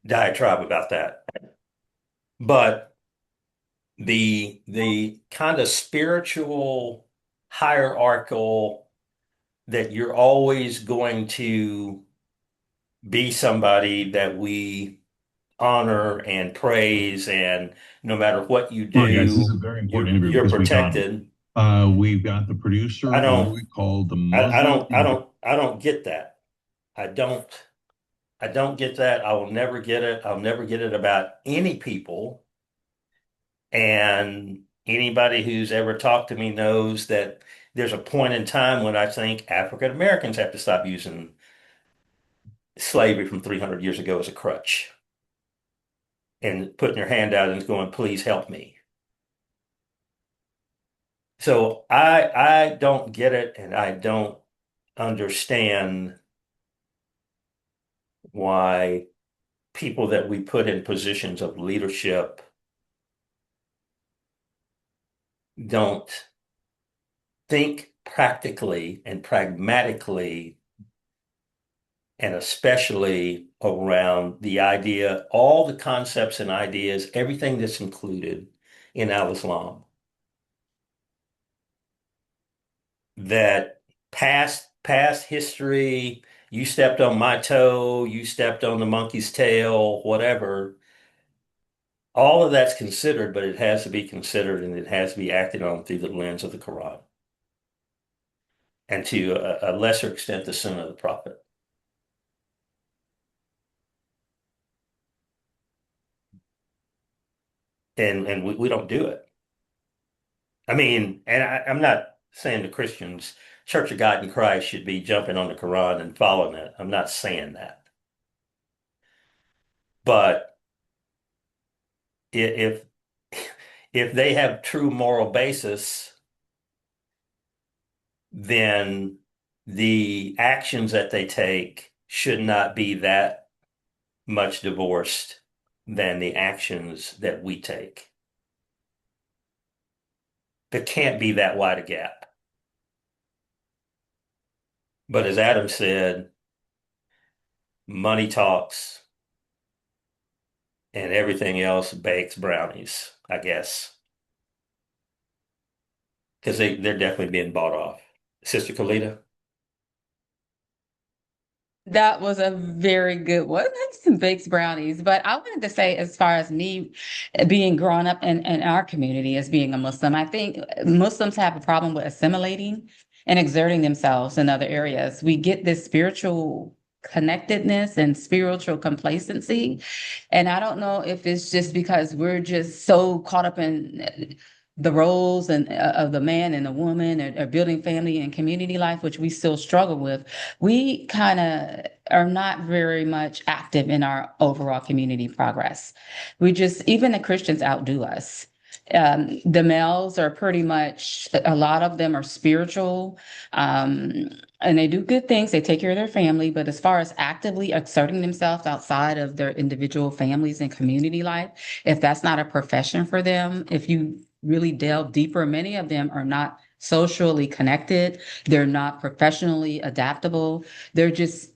diatribe about that. But the kind of spiritual hierarchical that you're always going to be somebody that we honor and praise, and no matter what you All right, guys, this is do, a very important interview you're because protected. we've got the producer I of what don't we call the I Muslim. don't get that. I don't I don't get that. I will never get it. I'll never get it about any people. And anybody who's ever talked to me knows that there's a point in time when I think African Americans have to stop using slavery from 300 years ago as a crutch and putting their hand out and going, please help me. So I don't get it, and I don't understand why people that we put in positions of leadership don't think practically and pragmatically, and especially around the idea, all the concepts and ideas, everything that's included in Al-Islam, that past history, you stepped on my toe, you stepped on the monkey's tail, whatever, all of that's considered, but it has to be considered and it has to be acted on through the lens of the Quran, and to a lesser extent, the Sunnah of the Prophet. And we don't do it. I mean, and I'm not saying the Christians, Church of God in Christ, should be jumping on the Quran and following it. I'm not saying that. But if if they have true moral basis, then the actions that they take should not be that much divorced than the actions that we take. There can't be that wide a gap. But as Adam said, money talks and everything else bakes brownies, I guess. Because they're definitely being bought off. Sister Kalita? That was a very good one. That's some baked brownies. But I wanted to say, as far as me being grown up in our community as being a Muslim, I think Muslims have a problem with assimilating and exerting themselves in other areas. We get this spiritual connectedness and spiritual complacency. And I don't know if it's just because we're just so caught up in the roles and of the man and the woman, or building family and community life, which we still struggle with. We kind of are not very much active in our overall community progress. We just, even the Christians outdo us. The males are pretty much, a lot of them are spiritual, and they do good things. They take care of their family, but as far as actively exerting themselves outside of their individual families and community life, if that's not a profession for them, if you really delve deeper, many of them are not socially connected. They're not professionally adaptable. They're just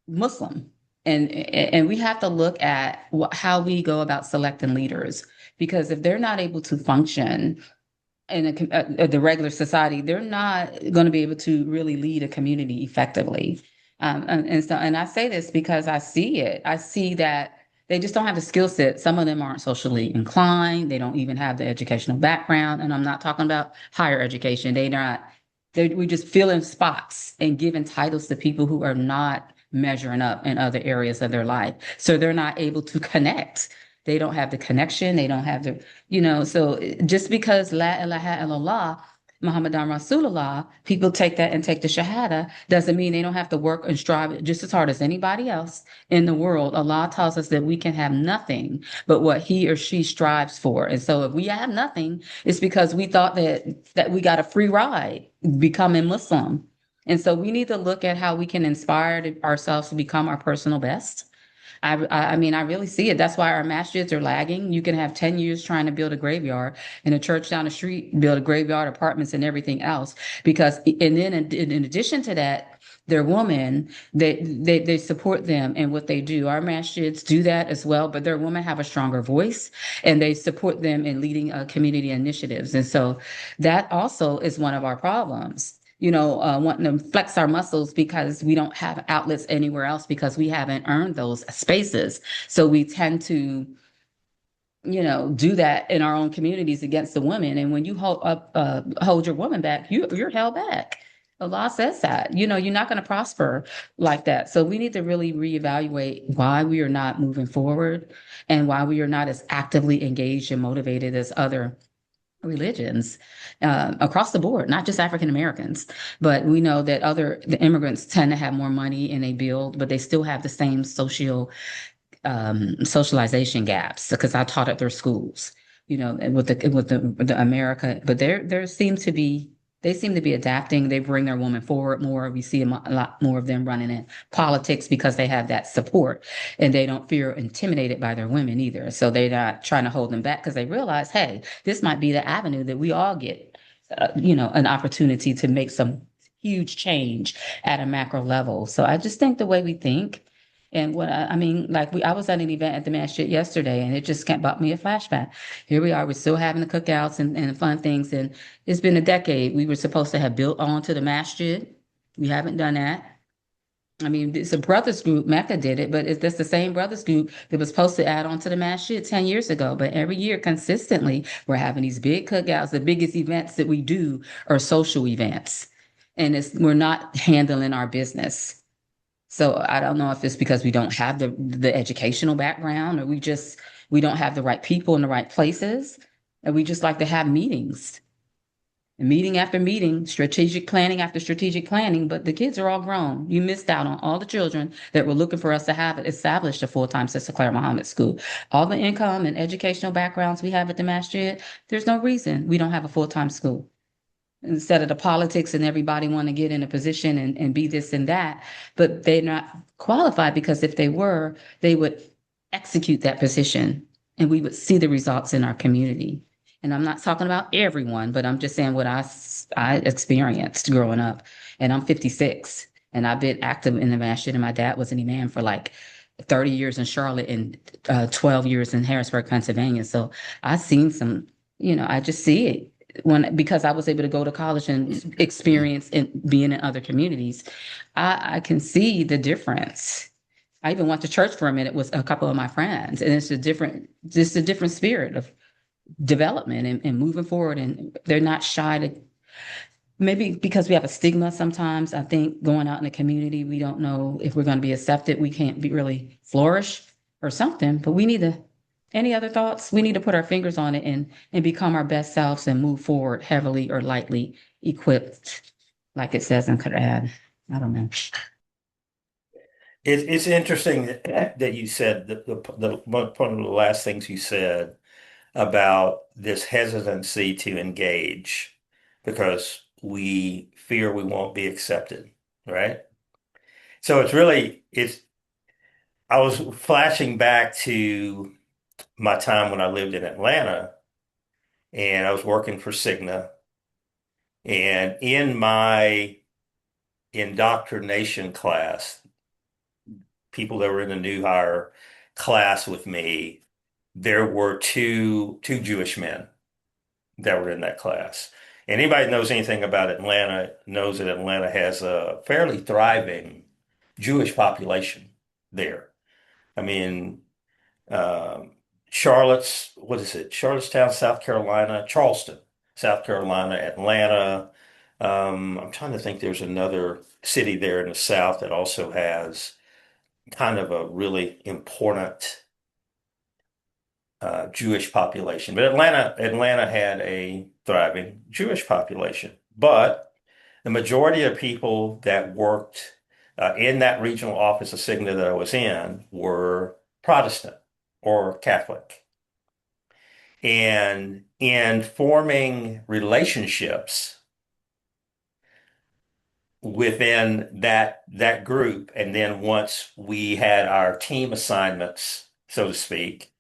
Muslim. And we have to look at how we go about selecting leaders, because if they're not able to function in the regular society, they're not going to be able to really lead a community effectively. And I say this because I see it. I see that they just don't have the skill set. Some of them aren't socially inclined. They don't even have the educational background. And I'm not talking about higher education. We just fill in spots and giving titles to people who are not measuring up in other areas of their life. So they're not able to connect. They don't have the connection. They don't have so just because La ilaha illallah, Muhammadan Rasulullah, people take that and take the Shahada, doesn't mean they don't have to work and strive just as hard as anybody else in the world. Allah tells us that we can have nothing but what he or she strives for. And so if we have nothing, it's because we thought that we got a free ride becoming Muslim. And so we need to look at how we can inspire ourselves to become our personal best. I mean, I really see it. That's why our masjids are lagging. You can have 10 years trying to build a graveyard, and a church down the street build a graveyard, apartments, and everything else. Because, and then in addition to that, they're women, they support them in what they do. Our masjids do that as well, but their women have a stronger voice, and they support them in leading community initiatives. And so that also is one of our problems, wanting to flex our muscles because we don't have outlets anywhere else, because we haven't earned those spaces. So we tend to, do that in our own communities against the women. And when you hold your woman back, you're held back. The law says that, you're not going to prosper like that. So we need to really reevaluate why we are not moving forward and why we are not as actively engaged and motivated as other religions across the board, not just African Americans, but we know that the immigrants tend to have more money and they build, but they still have the same socialization gaps, because I taught at their schools, and with the America, but they seem to be adapting. They bring their woman forward more. We see a lot more of them running in politics because they have that support, and they don't feel intimidated by their women either. So they're not trying to hold them back, because they realize, hey, this might be the avenue that we all get, an opportunity to make some huge change at a macro level. So I just think the way we think. And I mean, like I was at an event at the masjid yesterday, and it just brought me a flashback. Here we are, we're still having the cookouts and fun things. And it's been a decade. We were supposed to have built onto the masjid. We haven't done that. I mean, it's a brothers group. Mecca did it, but that's the same brothers group that was supposed to add on to the masjid 10 years ago. But every year, consistently, we're having these big cookouts. The biggest events that we do are social events, and we're not handling our business. So I don't know if it's because we don't have the educational background, or we don't have the right people in the right places, and we just like to have meetings, meeting after meeting, strategic planning after strategic planning, but the kids are all grown. You missed out on all the children that were looking for us to have established a full-time Sister Claire Muhammad school. All the income and educational backgrounds we have at the masjid, there's no reason we don't have a full-time school. Instead of the politics and everybody want to get in a position and be this and that, but they're not qualified, because if they were, they would execute that position and we would see the results in our community. And I'm not talking about everyone, but I'm just saying what I experienced growing up. And I'm 56, and I've been active in the masjid, and my dad was an imam for like 30 years in Charlotte and 12 years in Harrisburg, Pennsylvania. So I've seen some, I just see it. because I was able to go to college and experience and being in other communities, I can see the difference. I even went to church for a minute with a couple of my friends, and just a different spirit of development and moving forward. And they're not shy to, maybe because we have a stigma sometimes. I think going out in the community, we don't know if we're going to be accepted. We can't be really flourish or something, but we need to, any other thoughts? We need to put our fingers on it and become our best selves and move forward heavily or lightly equipped, like it says in Quran. I don't know. It's interesting that you said one of the last things you said about this hesitancy to engage because we fear we won't be accepted, right? So I was flashing back to my time when I lived in Atlanta and I was working for Cigna. And in my indoctrination class, people that were in the new hire class with me, there were two Jewish men that were in that class. And anybody that knows anything about Atlanta knows that Atlanta has a fairly thriving Jewish population there. I mean, um, what is it? Charlottetown, South Carolina, Charleston, South Carolina, Atlanta. I'm trying to think there's another city there in the South that also has kind of a really important Jewish population. But Atlanta had a thriving Jewish population. But the majority of people that worked in that regional office of Cigna that I was in were Protestant or Catholic. And in forming relationships within that group, and then once we had our team assignments, so to speak,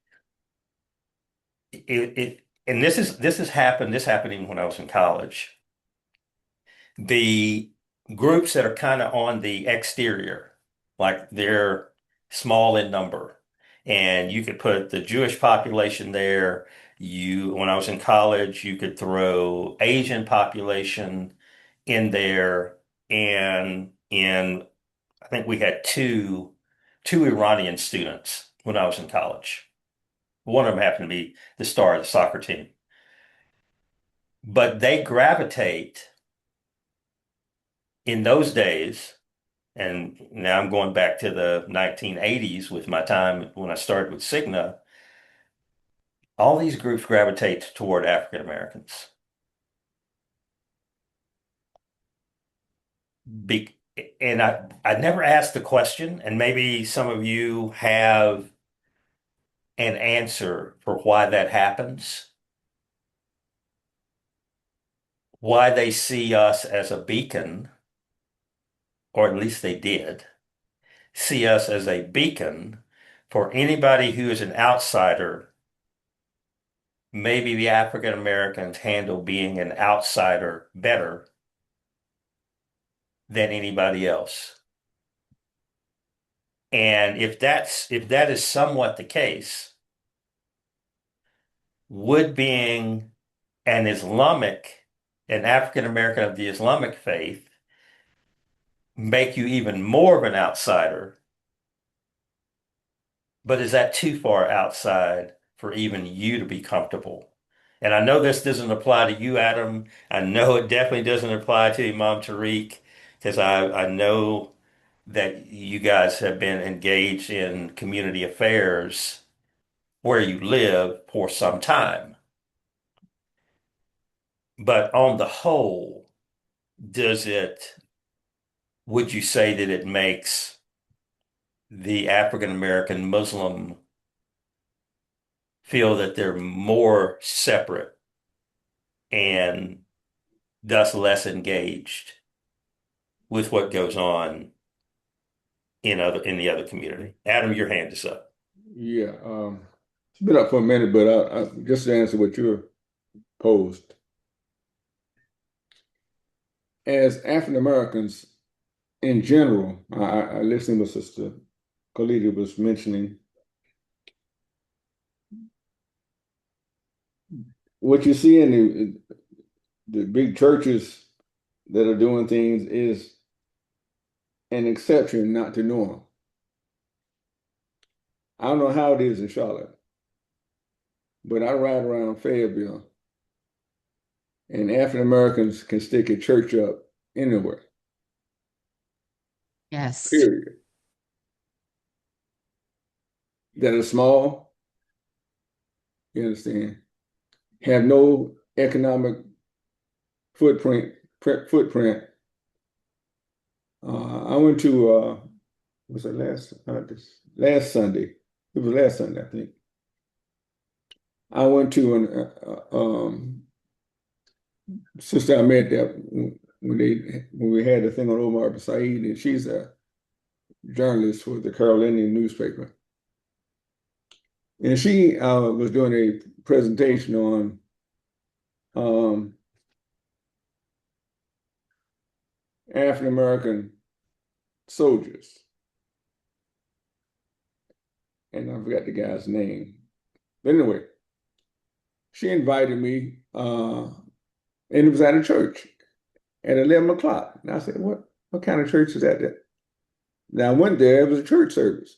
and this happened even when I was in college. The groups that are kind of on the exterior, like they're small in number, and you could put the Jewish population there. When I was in college, you could throw Asian population in there, and I think we had two Iranian students when I was in college. One of them happened to be the star of the soccer team. But they gravitate in those days, and now I'm going back to the 1980s with my time when I started with Cigna, all these groups gravitate toward African Americans. And I never asked the question, and maybe some of you have an answer for why that happens, why they see us as a beacon, or at least they did see us as a beacon for anybody who is an outsider. Maybe the African Americans handle being an outsider better than anybody else. And if that is somewhat the case, would being an African American of the Islamic faith make you even more of an outsider? But is that too far outside for even you to be comfortable? And I know this doesn't apply to you, Adam. I know it definitely doesn't apply to Imam Tariq, because I know that you guys have been engaged in community affairs where you live for some time. But on the whole, would you say that it makes the African American Muslim feel that they're more separate and thus less engaged with what goes on in the other community? Adam, your hand is up. Yeah, it's been up for a minute, but I just to answer what you posed. As African Americans in general, I listened to Sister Khalida was mentioning what you see in the big churches that are doing things is an exception, not the norm. I don't know how it is in Charlotte, but I ride around Fayetteville, and African Americans can stick a church up anywhere, Yes. period. That are small, you understand, have no economic footprint. I went to was it last Sunday? It was last Sunday, I think. I went to an sister I met that when we had the thing on Omar bin Said, and she's a journalist for the Carolinian newspaper, and she was doing a presentation on African American soldiers, and I forgot the guy's name. But anyway, she invited me, and it was at a church at 11 o'clock. And I said, what kind of church is that? Now I went there, it was a church service.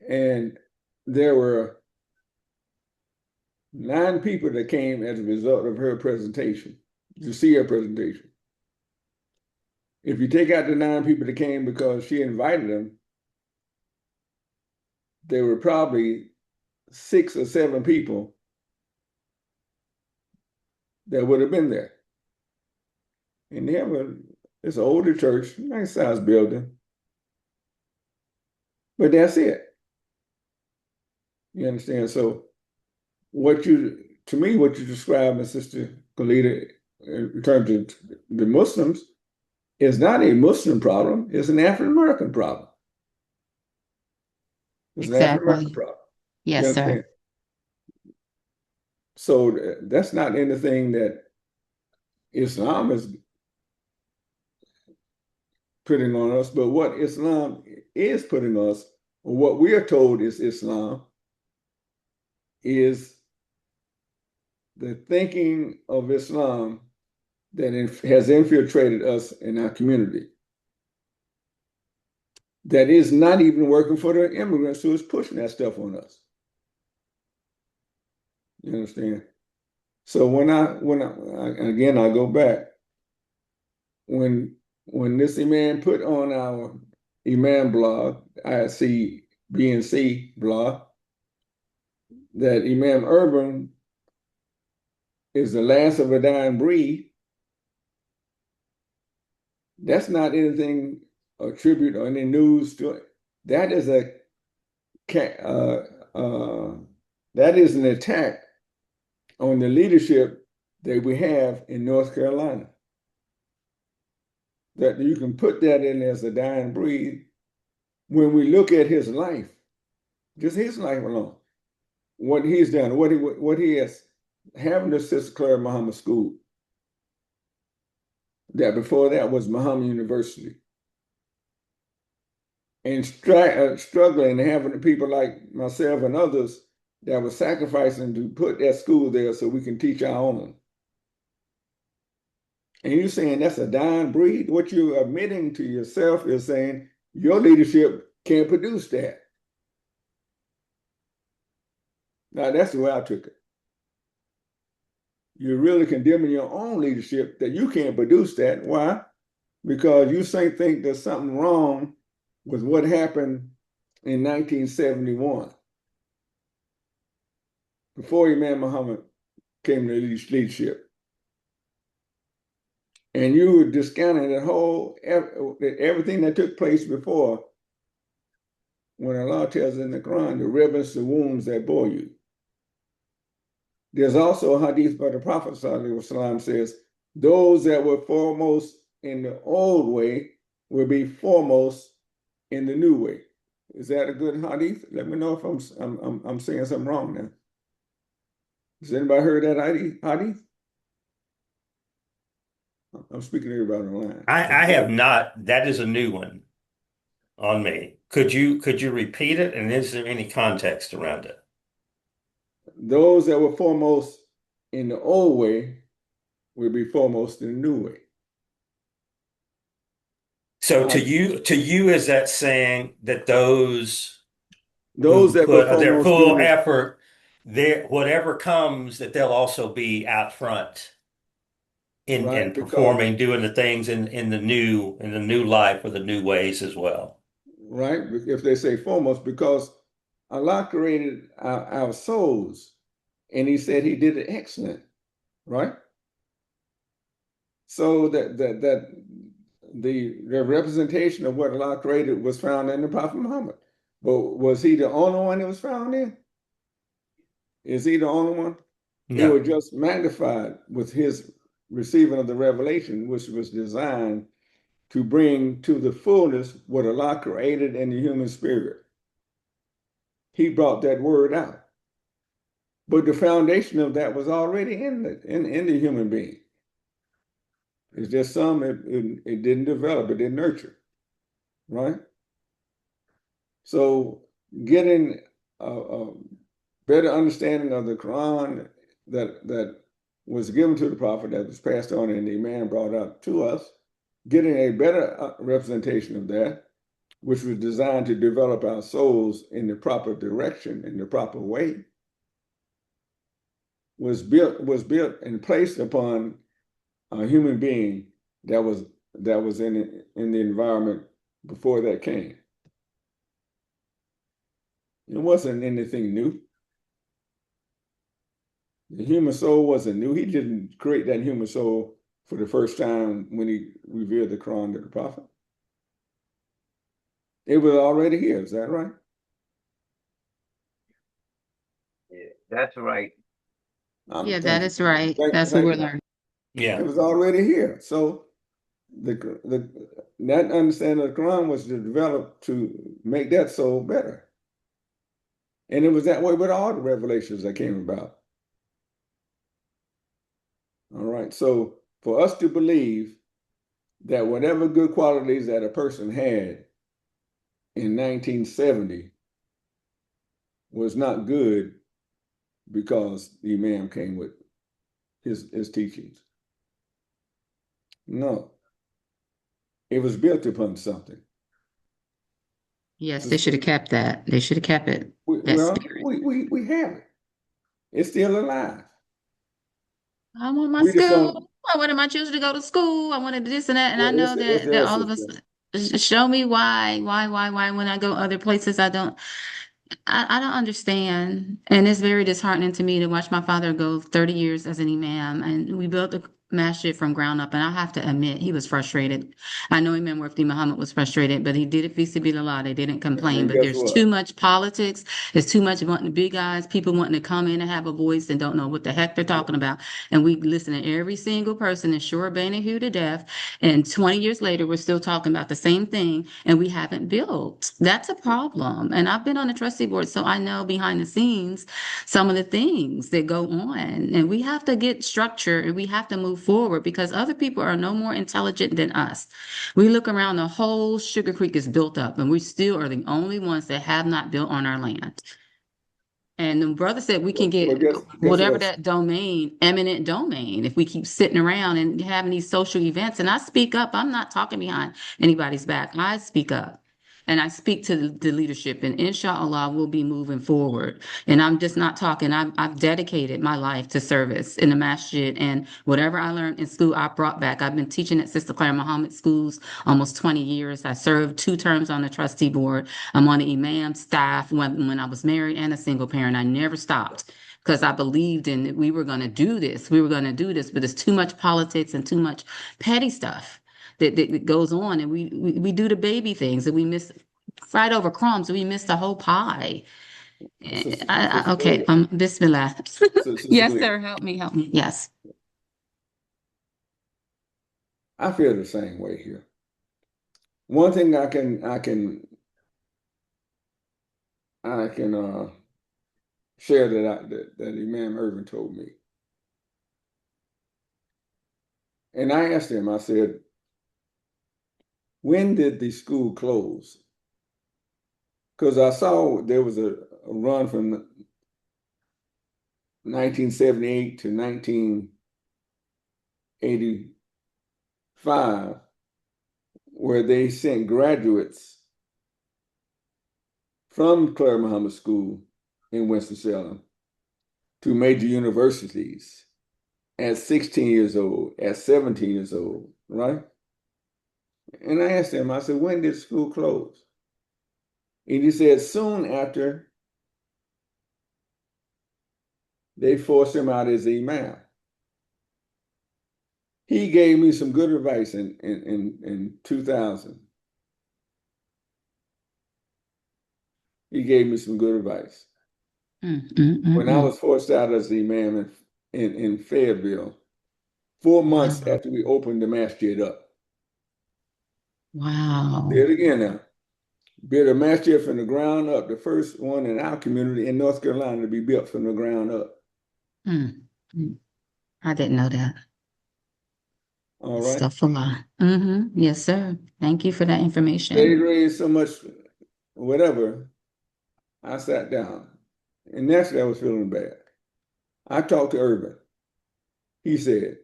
And there were 9 people that came as a result of her presentation, to see her presentation. If you take out the 9 people that came because she invited them, there were probably 6 or 7 people that would have been there. And it's an older church, nice sized building. But that's it. You understand? So what you described, Sister Kalita, in terms of the Muslims, is not a Muslim problem, it's an African American problem. It's an African American Exactly. problem. Yes, You sir. understand? So that's not anything that Islam is putting on us, but what Islam is putting us, or what we are told is Islam, is the thinking of Islam that has infiltrated us in our community. That is not even working for the immigrants who is pushing that stuff on us. You understand? So when I again, I go back, when this Imam put on our Imam blog, ICBNC blog, that Imam Urban is the last of a dying breed, that's not anything, a tribute or any news to it. That is that is an attack on the leadership that we have in North Carolina. That you can put that in as a dying breed when we look at his life, just his life alone, what he's done, what he has, having the Sister Clara Muhammad School, that before that was Muhammad University, and struggling, and having the people like myself and others that were sacrificing to put that school there so we can teach our own. And you're saying that's a dying breed? What you're admitting to yourself is saying your leadership can't produce that. Now, that's the way I took it. You're really condemning your own leadership that you can't produce that. Why? Because you think there's something wrong with what happened in 1971, before Imam Muhammad came to leadership. And you were discounting everything that took place before, when Allah tells in the Quran, the rivers, the wombs that bore you. There's also a hadith by the Prophet ﷺ says, those that were foremost in the old way will be foremost in the new way. Is that a good hadith? Let me know if I'm saying something wrong now. Has anybody heard that hadith? I'm speaking to everybody online. I have not. That is a new one on me. Could you repeat it? And is there any context around it? Those that were foremost in the old way will be foremost in the new way. So to you, is that saying that those Those who that go put their foremost full in the effort, their whatever comes, that they'll also be out front in right, because performing, doing the things in the new life or the new ways as well. right, if they say foremost, because Allah created our souls, and He said He did it excellent, right? So that the representation of what Allah created was found in the Prophet Muhammad. But was he the only one it was found in? Is he the only one? It No, was just magnified with his receiving of the revelation, which was designed to bring to the fullness what Allah created in the human spirit. He brought that word out. But the foundation of that was already in the human being. It's just some it didn't develop, it didn't nurture, right? So getting a better understanding of the Quran that was given to the Prophet, that was passed on and the Imam brought out to us, getting a better representation of that, which was designed to develop our souls in the proper direction, in the proper way, was built and placed upon a human being that was in the environment before that came. It wasn't anything new. The human soul wasn't new. He didn't create that human soul for the first time when he revealed the Quran to the Prophet. It was already here. Is that right? Yeah, that's right. Yeah, that Thank you. is right. That's what Thank we're you. learning. yeah. It was already here. So that understanding of the Quran was to develop to make that soul better. And it was that way with all the revelations that came about. All right. So for us to believe that whatever good qualities that a person had in 1970 was not good because the Imam came with his teachings. No. It was built upon something. Yes, they should have kept that. They should have kept it. That spirit. We have it. It's still alive. I want my We just school. don't. I wanted my children to go to school. I wanted this and that. And I Well, know it's that their all of us system. show me why when I go other places I don't understand. And it's very disheartening to me to watch my father go 30 years as an imam. And we built a masjid from ground up. And I have to admit, he was frustrated. I know Imam Mufti Muhammad was frustrated, but he did it fi sabilillah. They didn't complain. And But guess there's too what? much politics. There's too much wanting big eyes, people wanting to come in and have a voice and don't know what the heck they're talking about. And we listen to every single person and sure bane who to death. And 20 years later, we're still talking about the same thing and we haven't built. That's a problem. And I've been on the trustee board, so I know behind the scenes some of the things that go on. And we have to get structure and we have to move forward because other people are no more intelligent than us. We look around, the whole Sugar Creek is built up, and we still are the only ones that have not built on our land. And the brother said we can Well, get guess whatever what? that domain, eminent domain, if we keep sitting around and having these social events. And I speak up. I'm not talking behind anybody's back. I speak up. And I speak to the leadership, and inshallah, we'll be moving forward. And I'm just not talking. I've dedicated my life to service in the masjid, and whatever I learned in school, I brought back. I've been teaching at Sister Claire Muhammad schools almost 20 years. I served 2 terms on the trustee board. I'm on the imam staff when I was married and a single parent. I never stopped because I believed in it. We were going to do this. We were going to do this, but there's too much politics and too much petty stuff that goes on, and we do the baby things, and we miss fight over crumbs, and we miss the whole pie. Okay, Bismillah. Sister Yes, Glee, sir. Help me. Yes. I feel the same way here. One thing I can share that Imam Irvin told me. And I asked him, I said, when did the school close? Because I saw there was a run from 1978 to 1985, where they sent graduates from Claire Muhammad School in Winston-Salem to major universities at 16 years old, at 17 years old, right? And I asked him, I said, when did school close? And he said, soon after they forced him out as imam. He gave me some good advice in 2000. He gave me some good advice. When I was forced out as the imam in Fayetteville, 4 months after we opened the masjid up. Wow. Say it again now. Built a masjid from the ground up, the first one in our community in North Carolina to be built from the ground up. I didn't know that. All right. Stuff a lot. Yes, sir. Thank you for that information. They raised so much, whatever. I sat down, and naturally I was feeling bad. I talked to Urban. He said,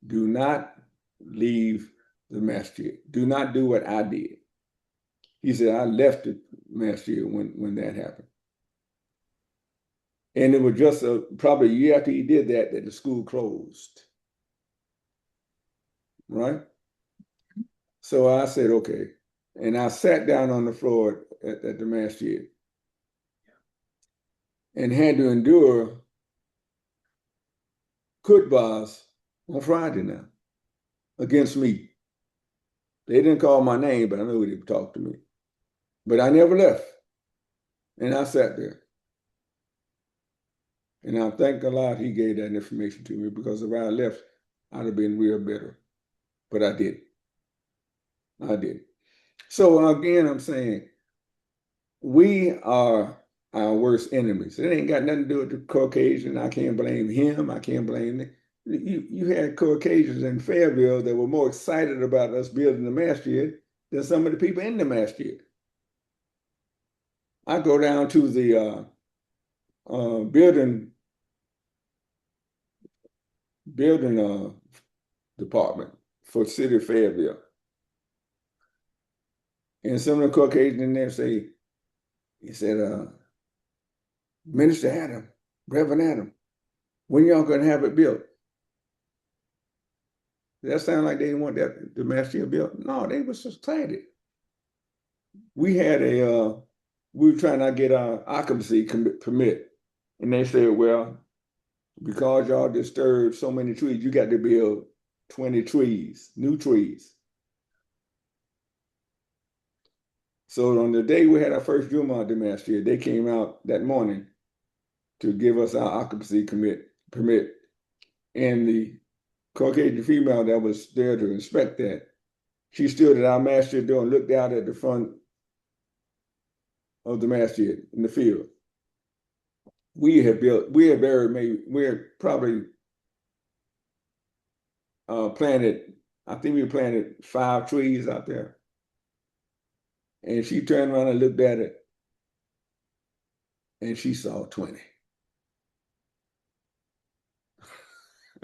do not leave the masjid. Do not do what I did. He said, I left the masjid when that happened. And it was just probably a year after he did that the school closed. Right? So I said, okay. And I sat down on the floor at the masjid and had to endure khutbahs on Friday now against me. They didn't call my name, but I knew they would talk to me. But I never left. And I sat there. And I thank Allah he gave that information to me, because if I had left, I'd have been real bitter. But I did. I did. So again, I'm saying we are our worst enemies. It ain't got nothing to do with the Caucasian. I can't blame him. I can't blame them. You had Caucasians in Fayetteville that were more excited about us building the masjid than some of the people in the masjid. I go down to the building department for City of Fayetteville. And some of the Caucasians in there say, he said, Minister Adam, Reverend Adam, when y'all gonna have it built? Does that sound like they didn't want the masjid built? No, they were so excited. We had we were trying to get our occupancy permit. And they said, well, because y'all disturbed so many trees, you got to build 20 trees, new trees. So on the day we had our first Jummah at the masjid, they came out that morning to give us our occupancy permit. And the Caucasian female that was there to inspect that, she stood at our masjid door and looked out at the front of the masjid in the field. We had probably planted, I think we planted 5 trees out there. And she turned around and looked at it, and she saw 20.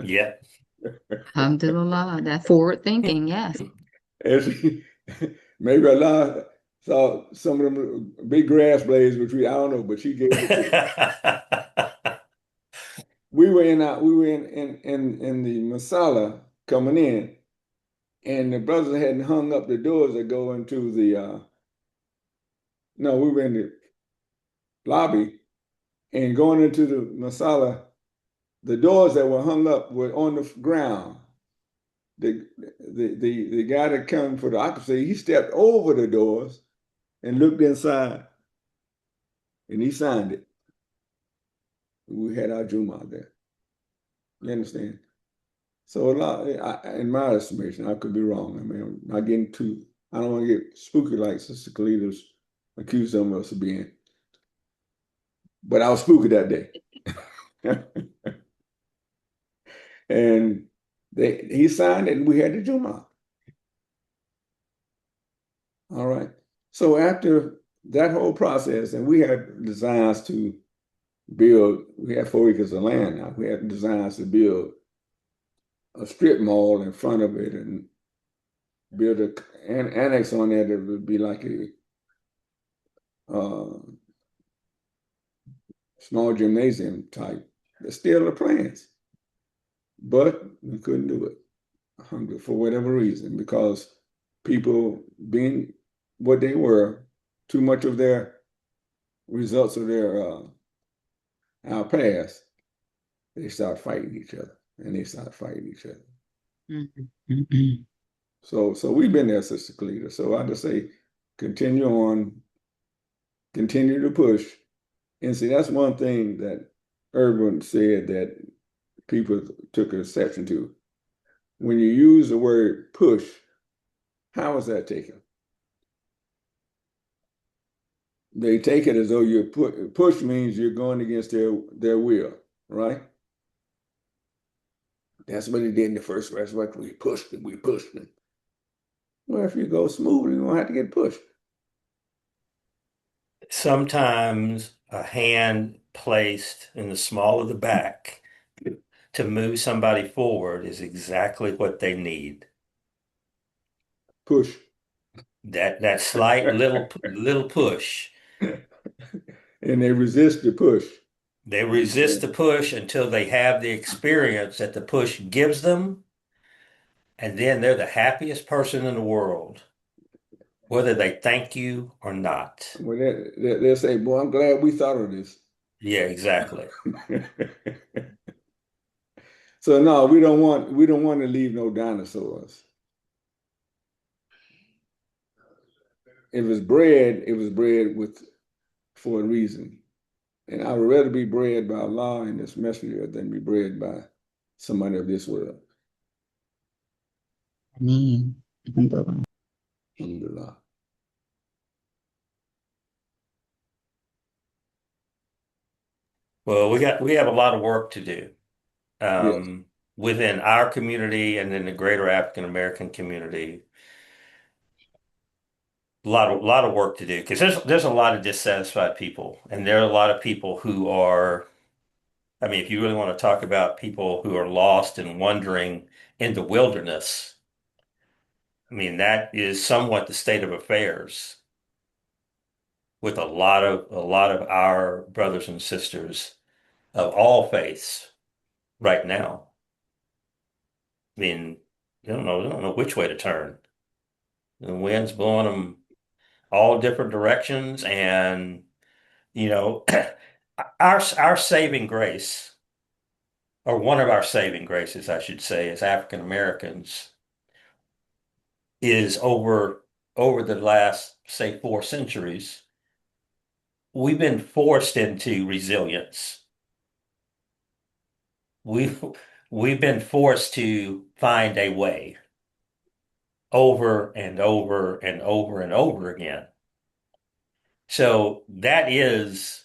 Yeah. Alhamdulillah, that forward thinking, yes. And maybe Allah saw some of them big grass blades, which I don't know, but she gave it to We were in the masala coming in, and the brothers hadn't hung up the doors that go into the no, we were in the lobby, and going into the masala, the doors that were hung up were on the ground. The guy that came for the occupancy, he stepped over the doors and looked inside, and he signed it. We had our Jummah there. You understand? So a lot, in my estimation, I could be wrong. I mean, I'm not getting too, I don't want to get spooky like Sister Khalidah's accused some of us of being. But I was spooky that day. And he signed it, and we had the Jummah. All right. So after that whole process, and we had designs to we have 4 acres of land now. We have designs to build a strip mall in front of it and build an annex on there that would be like a uh, small gymnasium type. There's still the plans, but we couldn't do it for whatever reason, because people being what they were, too much of their results of our past, they start fighting each other, and they start fighting each other. Mhm. So we've been there, Sister Kalita. So I just say, continue on, continue to push. And see, that's one thing that Urban said that people took exception to. When you use the word push, how is that taken? They take it as though you're push means you're going against their will, right? That's what he did in the first resurrection. We pushed him, we pushed him. Well, if you go smoothly, you won't have to get pushed. Sometimes a hand placed in the small of the back to move somebody forward is exactly what they need. Push. That slight little push. And they resist the push. They resist the push until they have the experience that the push gives them, and then they're the happiest person in the world, whether they thank you or not. Well, they'll say, boy, I'm glad we thought of this. Yeah, exactly. So no, we don't want to leave no dinosaurs. If it's bred, it was bred for a reason. And I would rather be bred by Allah and this messenger than be bred by somebody of this world. Ameen. Alhamdulillah. Well, we have a lot of work to do Yes. within our community and in the greater African American community. A lot of work to do because there's a lot of dissatisfied people, and there are a lot of people who are. I mean, if you really want to talk about people who are lost and wandering in the wilderness, I mean, that is somewhat the state of affairs with a lot of our brothers and sisters of all faiths right now. I mean, they don't know which way to turn. The wind's blowing them all different directions, and you know, our saving grace, or one of our saving graces, I should say, as African Americans, is over the last, say, 4 centuries, we've been forced into resilience. We've we've been forced to find a way over and over and over and over again. So that is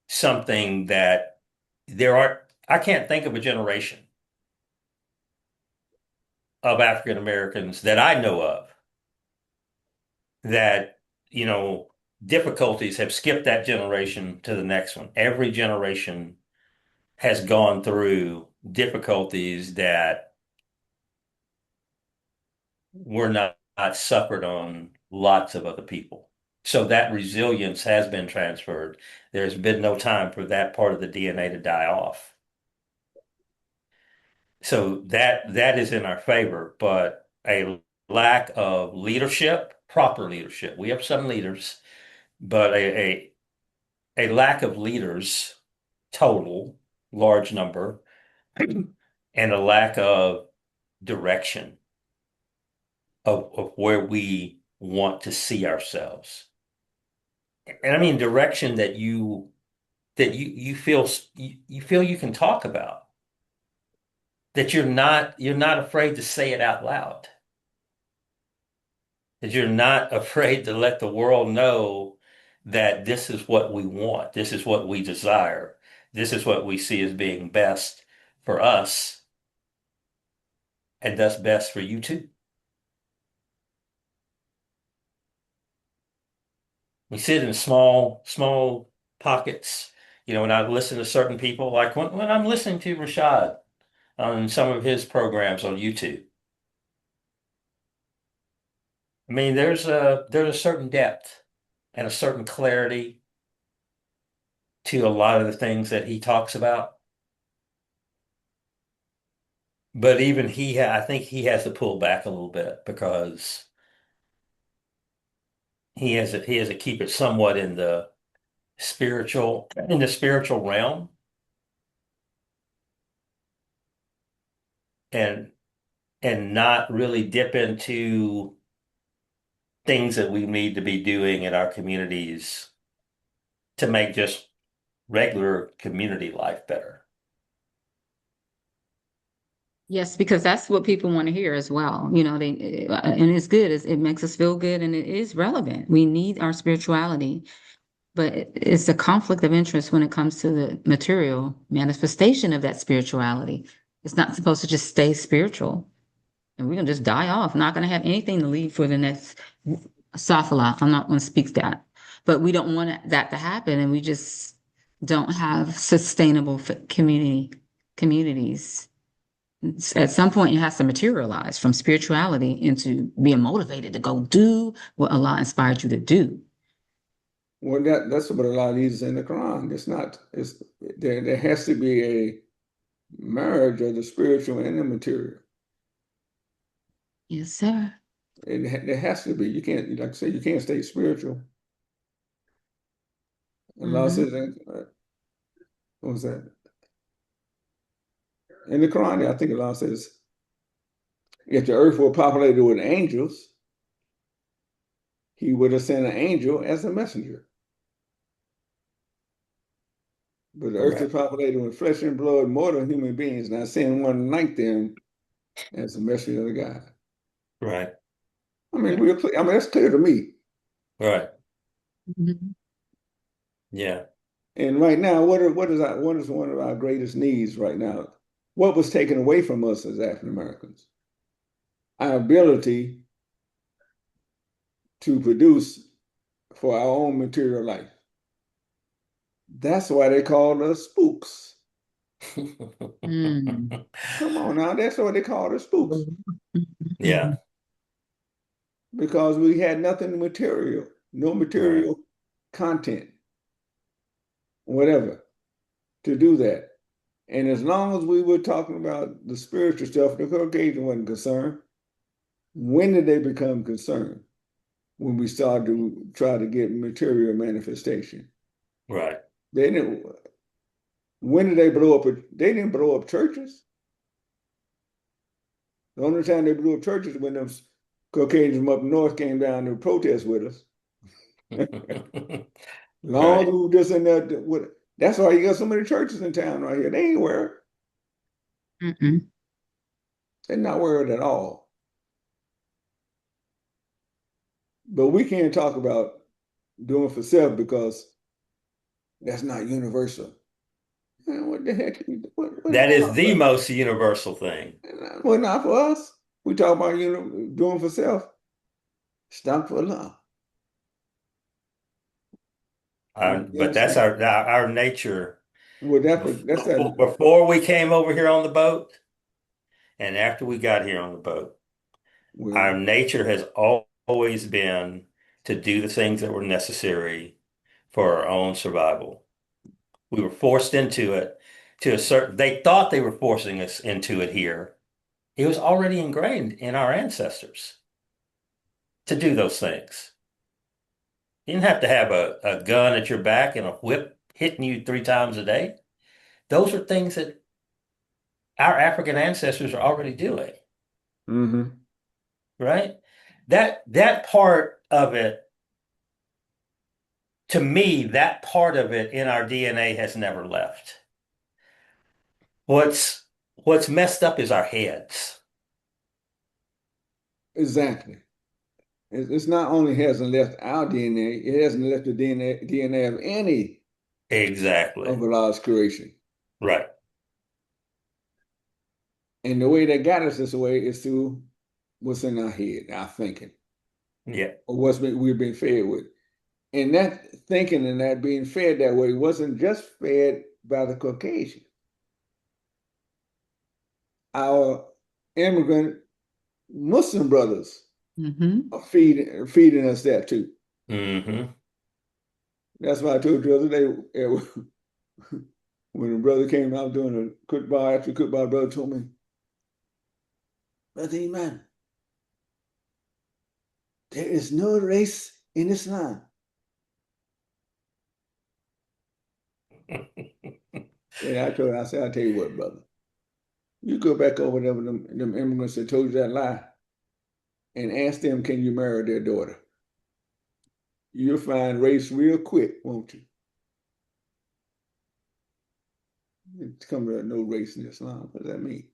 something that I can't think of a generation of African Americans that I know of that, you know, difficulties have skipped that generation to the next one. Every generation has gone through difficulties that were not suffered on lots of other people. So that resilience has been transferred. There's been no time for that part of the DNA to die off. So that is in our favor, but a lack of leadership, proper leadership. We have some leaders, but a lack of leaders, total, large number, and a lack of direction of where we want to see ourselves. And I mean direction that you feel you can talk about, that you're not afraid to say it out loud, that you're not afraid to let the world know that this is what we want, this is what we desire, this is what we see as being best for us, and thus best for you too. We sit in small pockets When I listen to certain people, like when I'm listening to Rashad on some of his programs on YouTube, I mean, there's a certain depth and a certain clarity to a lot of the things that he talks about. But even I think he has to pull back a little bit because he has to keep it somewhat in the spiritual realm and not really dip into things that we need to be doing in our communities to make just regular community life better. Yes, because that's what people want to hear as well. And it's good. It makes us feel good and it is relevant. We need our spirituality, but it's a conflict of interest when it comes to the material manifestation of that spirituality. It's not supposed to just stay spiritual and we're going to just die off, not going to have anything to leave for the next Safala. I'm not going to speak that, but we don't want that to happen. And we just don't have sustainable communities. At some point, it has to materialize from spirituality into being motivated to go do what Allah inspired you to do. Well, that's what Allah leads in the Quran. There has to be a marriage of the spiritual and the material. Yes, sir. There has to be. You can't, like I say, you can't stay spiritual. Allah says, what was that? In the Quran, I think Allah says, if the earth were populated with angels, he would have sent an angel as a messenger. But the earth is populated with flesh and blood, mortal human beings, not send one like them as a messenger of God. Right. I mean, that's clear to me. Right. Yeah. And right now, what is one of our greatest needs right now? What was taken away from us as African Americans? Our ability to produce for our own material life. That's why they called us spooks. Come on now, that's why they called us spooks. Yeah. Because we had nothing material, no material content, whatever, to do that. And as long as we were talking about the spiritual stuff, the Caucasian wasn't concerned. When did they become concerned? When we started to try to get material manifestation. Right. They didn't. When did they blow up? They didn't blow up churches. The only time they blew up churches when them Caucasians from up north came down to protest with us. Long as we were just in there with. That's why you got so many churches in town right here. They ain't worried. They're not worried at all. But we can't talk about doing for self because that's not universal. Man, what the heck? That is the most universal thing. Well, not for us. We talk about doing for self. Stop for Allah. But that's our nature. Well, that's that. Before we came over here on the boat, and after we got here on the boat, our nature has always been to do the things that were necessary for our own survival. We were forced into it they thought they were forcing us into it here. It was already ingrained in our ancestors to do those things. You didn't have to have a gun at your back and a whip hitting you 3 times a day. Those are things that our African ancestors are already doing. Right? That part of it, to me, that part of it in our DNA has never left. What's messed up is our heads. Exactly. It's not only hasn't left our DNA, it hasn't left the DNA of any of Allah's creation. Right. And the way that got us this way is through what's in our head, our thinking. Yeah. Or we've been fed with. And that thinking and that being fed that way wasn't just fed by the Caucasian. Our immigrant Muslim brothers are feeding us that too. Mm-hmm. That's why I told you the other day when the brother came out doing a khutbah, after khutbah, the brother told me, Brother Imam, there is no race in Islam. And I told him, I said, I'll tell you what, brother. You go back over there with them immigrants that told you that lie and ask them, can you marry their daughter? You'll find race real quick, won't you? It's come to no race in Islam. What does that mean?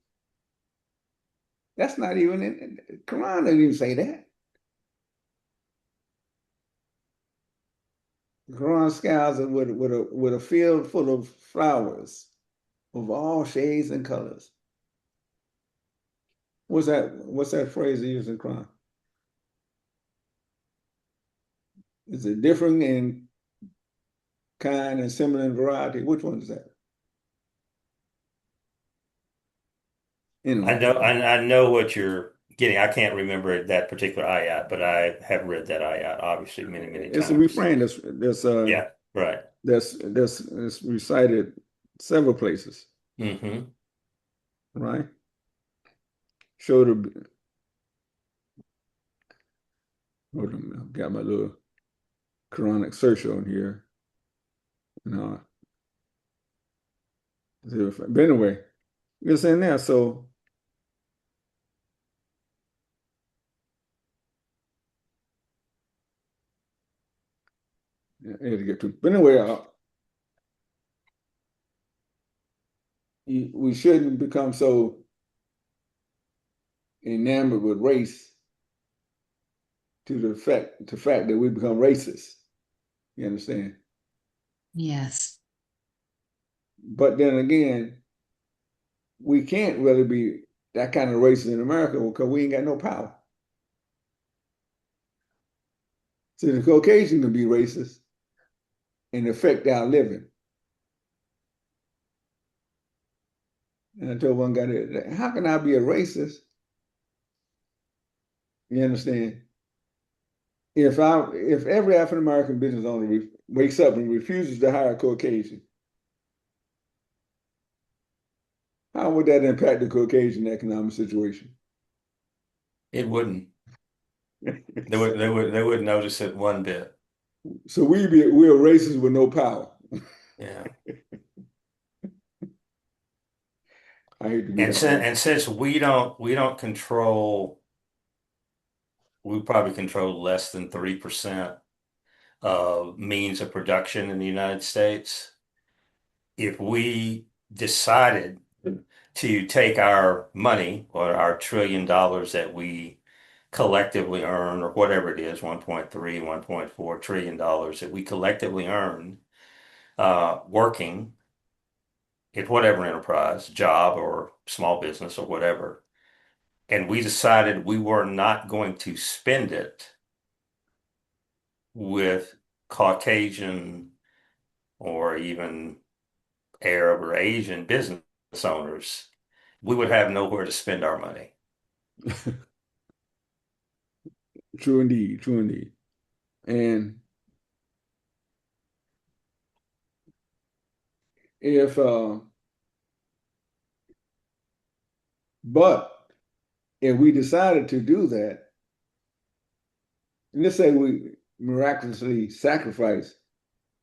That's not even in the Quran doesn't even say that. The Quran scouts it with a field full of flowers of all shades and colors. What's that phrase they use in Quran? Is it different in kind and similar in variety? Which one is that? Anyway, I know what you're getting. I can't remember that particular ayat, but I have read that ayat obviously many, many times. it's a refrain Yeah, right. that's recited several places, Mm-hmm. right? Show the hold on, I've got my little Quranic search on here. No. But anyway, it's in there. So I had to get to. But anyway, we shouldn't become so enamored with race to the fact that we become racist. You understand? Yes. But then again, we can't really be that kind of racist in America because we ain't got no power. So the Caucasian can be racist and affect our living. And I told one guy, how can I be a racist? You understand? If every African American business owner wakes up and refuses to hire a Caucasian, how would that impact the Caucasian economic situation? It wouldn't. They would notice it one bit. So we're racist with no power. Yeah. I hate to be that. And since we don't control, we probably control less than 3% of means of production in the United States. If we decided to take our money or our $1 trillion that we collectively earn, or whatever it is, 1.3, $1.4 trillion that we collectively earn, working at whatever enterprise, job or small business or whatever, and we decided we were not going to spend it with Caucasian or even Arab or Asian business owners, we would have nowhere to spend our money. True indeed, true indeed. And if but if we decided to do that, and let's say we miraculously sacrifice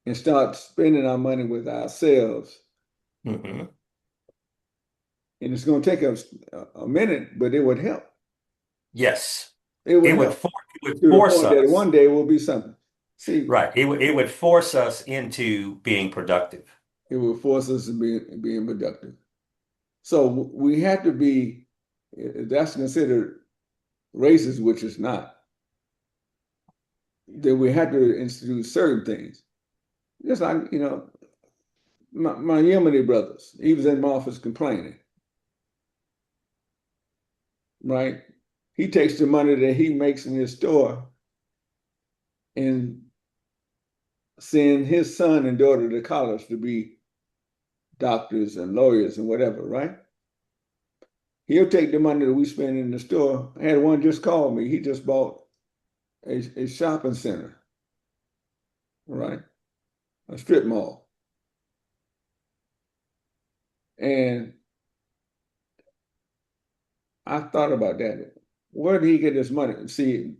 and start spending our money with ourselves, Mm-hmm. and it's going to take us a minute, but it would help. Yes. It would It would help force to the point that us. one day it will be something. See, Right. It would force us into being productive. it will force us to be productive. So we have to be, that's considered racist, which is not. Then we have to institute certain things. Just like, my Yemeni brothers, he was in my office complaining, right? He takes the money that he makes in his store and send his son and daughter to college to be doctors and lawyers and whatever, right? He'll take the money that we spend in the store. I had one just call me. He just bought a shopping center, right? A strip mall. And I thought about that. Where did he get this money? See,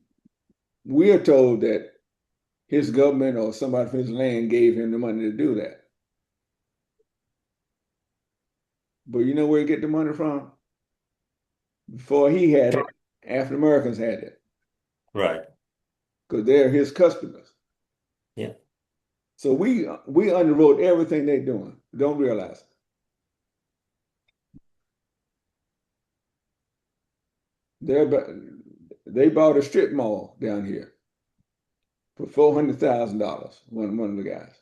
we are told that his government or somebody from his land gave him the money to do that. But you know where he get the money from? Before he had it, African Americans had it. Right. Because they're his customers. Yeah. So we underwrote everything they're doing. Don't realize it. They bought a strip mall down here for $400,000. One of the guys.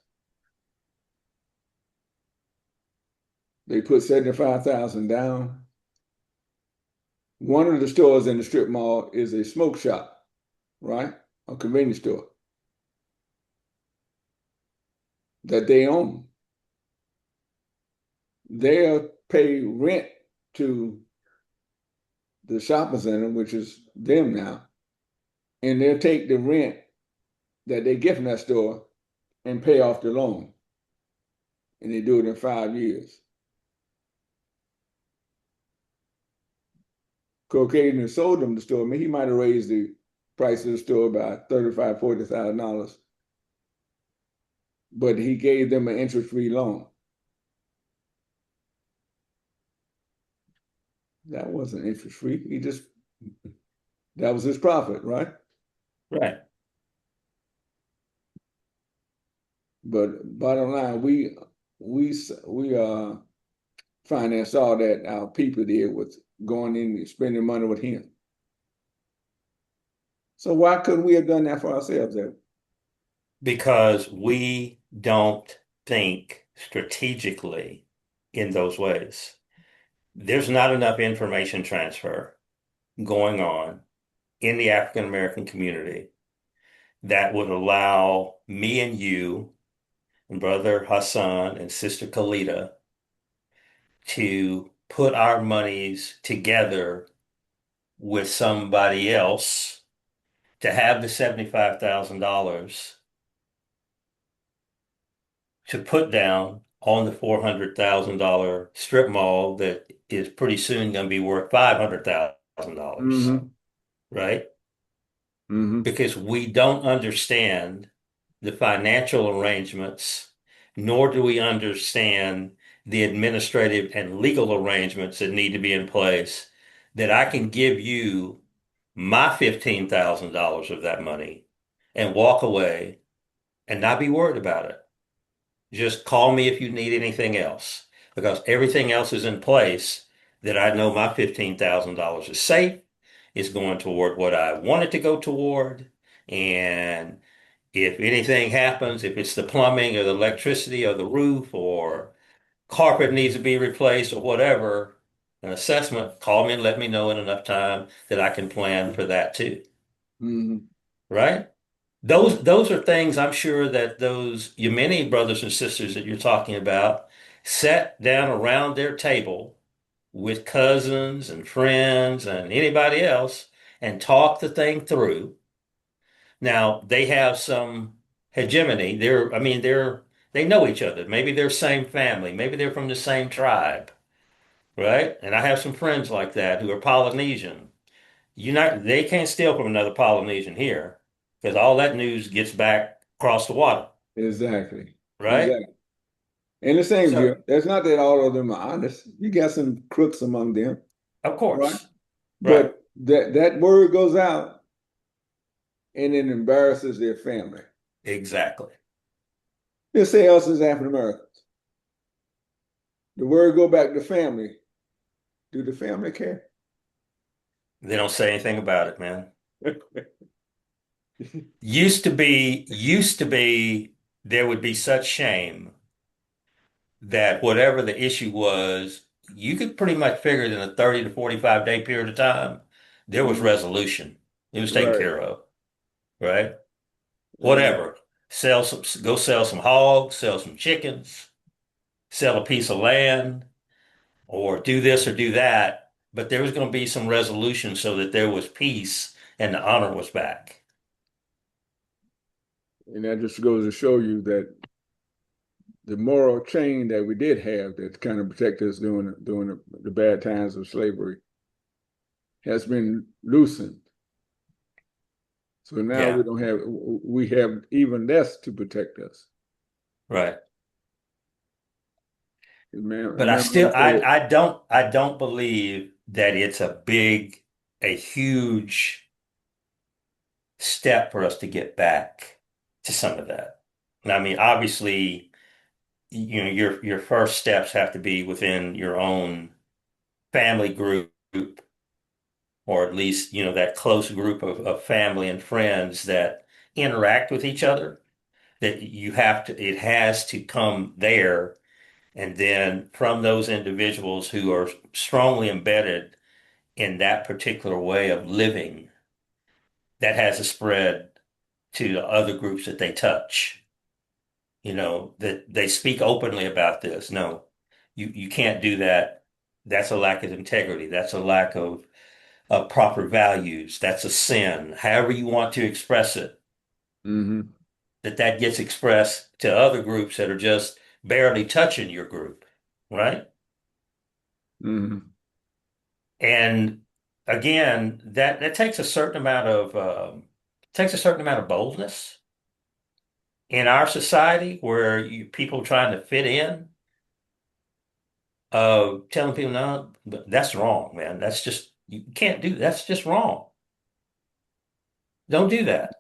They put 75,000 down. One of the stores in the strip mall is a smoke shop, right? A convenience store that they own. They'll pay rent to the shopping center, which is them now, and they'll take the rent that they get from that store and pay off the loan. And they do it in 5 years. Caucasian sold them the store. I mean, he might have raised the price of the store by $35,000, $40,000, but he gave them an interest-free loan. That wasn't interest-free. That was his profit, right? Right. But bottom line, we financed all that our people did with going in and spending money with him. So why couldn't we have done that for ourselves, Evan? Because we don't think strategically in those ways. There's not enough information transfer going on in the African American community that would allow me and you and brother Hassan and sister Khalida to put our monies together with somebody else to have the $75,000 to put down on the $400,000 strip mall that is pretty soon going to be worth $500,000, right? Because we don't understand the financial arrangements, nor do we understand the administrative and legal arrangements that need to be in place, that I can give you my $15,000 of that money and walk away and not be worried about it. Just call me if you need anything else, because everything else is in place that I know my $15,000 is safe, is going toward what I want it to go toward. And if anything happens, if it's the plumbing or the electricity or the roof or carpet needs to be replaced or whatever, an assessment, call me and let me know in enough time that I can plan for that too. Right? Those are things I'm sure that those Yemeni brothers and sisters that you're talking about sat down around their table with cousins and friends and anybody else and talked the thing through. Now they have some hegemony. They know each other. Maybe they're same family. Maybe they're from the same tribe, right? And I have some friends like that who are Polynesian. They can't steal from another Polynesian here because all that news gets back across the water, Exactly. right? And the same So, here. It's not that all of them are honest. You got some crooks among them, of course, right? right, But that word goes out and it embarrasses their family. exactly. Let's say us as African Americans. The word go back to family. Do the family care? They don't say anything about it, man. Used to be, there would be such shame that whatever the issue was, you could pretty much figure it in a 30 to 45 day period of time, there was resolution. It was taken Right. care of, right? Whatever. go sell some hogs, sell some chickens, sell a piece of land, or do this or do that. But there was going to be some resolution so that there was peace and the honor was back. And that just goes to show you that the moral chain that we did have that kind of protected us during the bad times of slavery has been loosened. So now Yeah, we have even less to protect us. right. But I Remember still, I said, I don't believe that it's a huge step for us to get back to some of that. And I mean, obviously, your first steps have to be within your own family group, or at least, that close group of family and friends that interact with each other, that it has to come there. And then from those individuals who are strongly embedded in that particular way of living, that has to spread to the other groups that they touch. That they speak openly about this. No, you can't do that. That's a lack of integrity. That's a lack of proper values. That's a sin. However you want to express it, mm-hmm, that gets expressed to other groups that are just barely touching your group, right? mm-hmm. And again, that takes a certain amount of boldness in our society where people trying to fit in, telling people, no, that's wrong, man. That's just, you can't do, that's just wrong. Don't do that.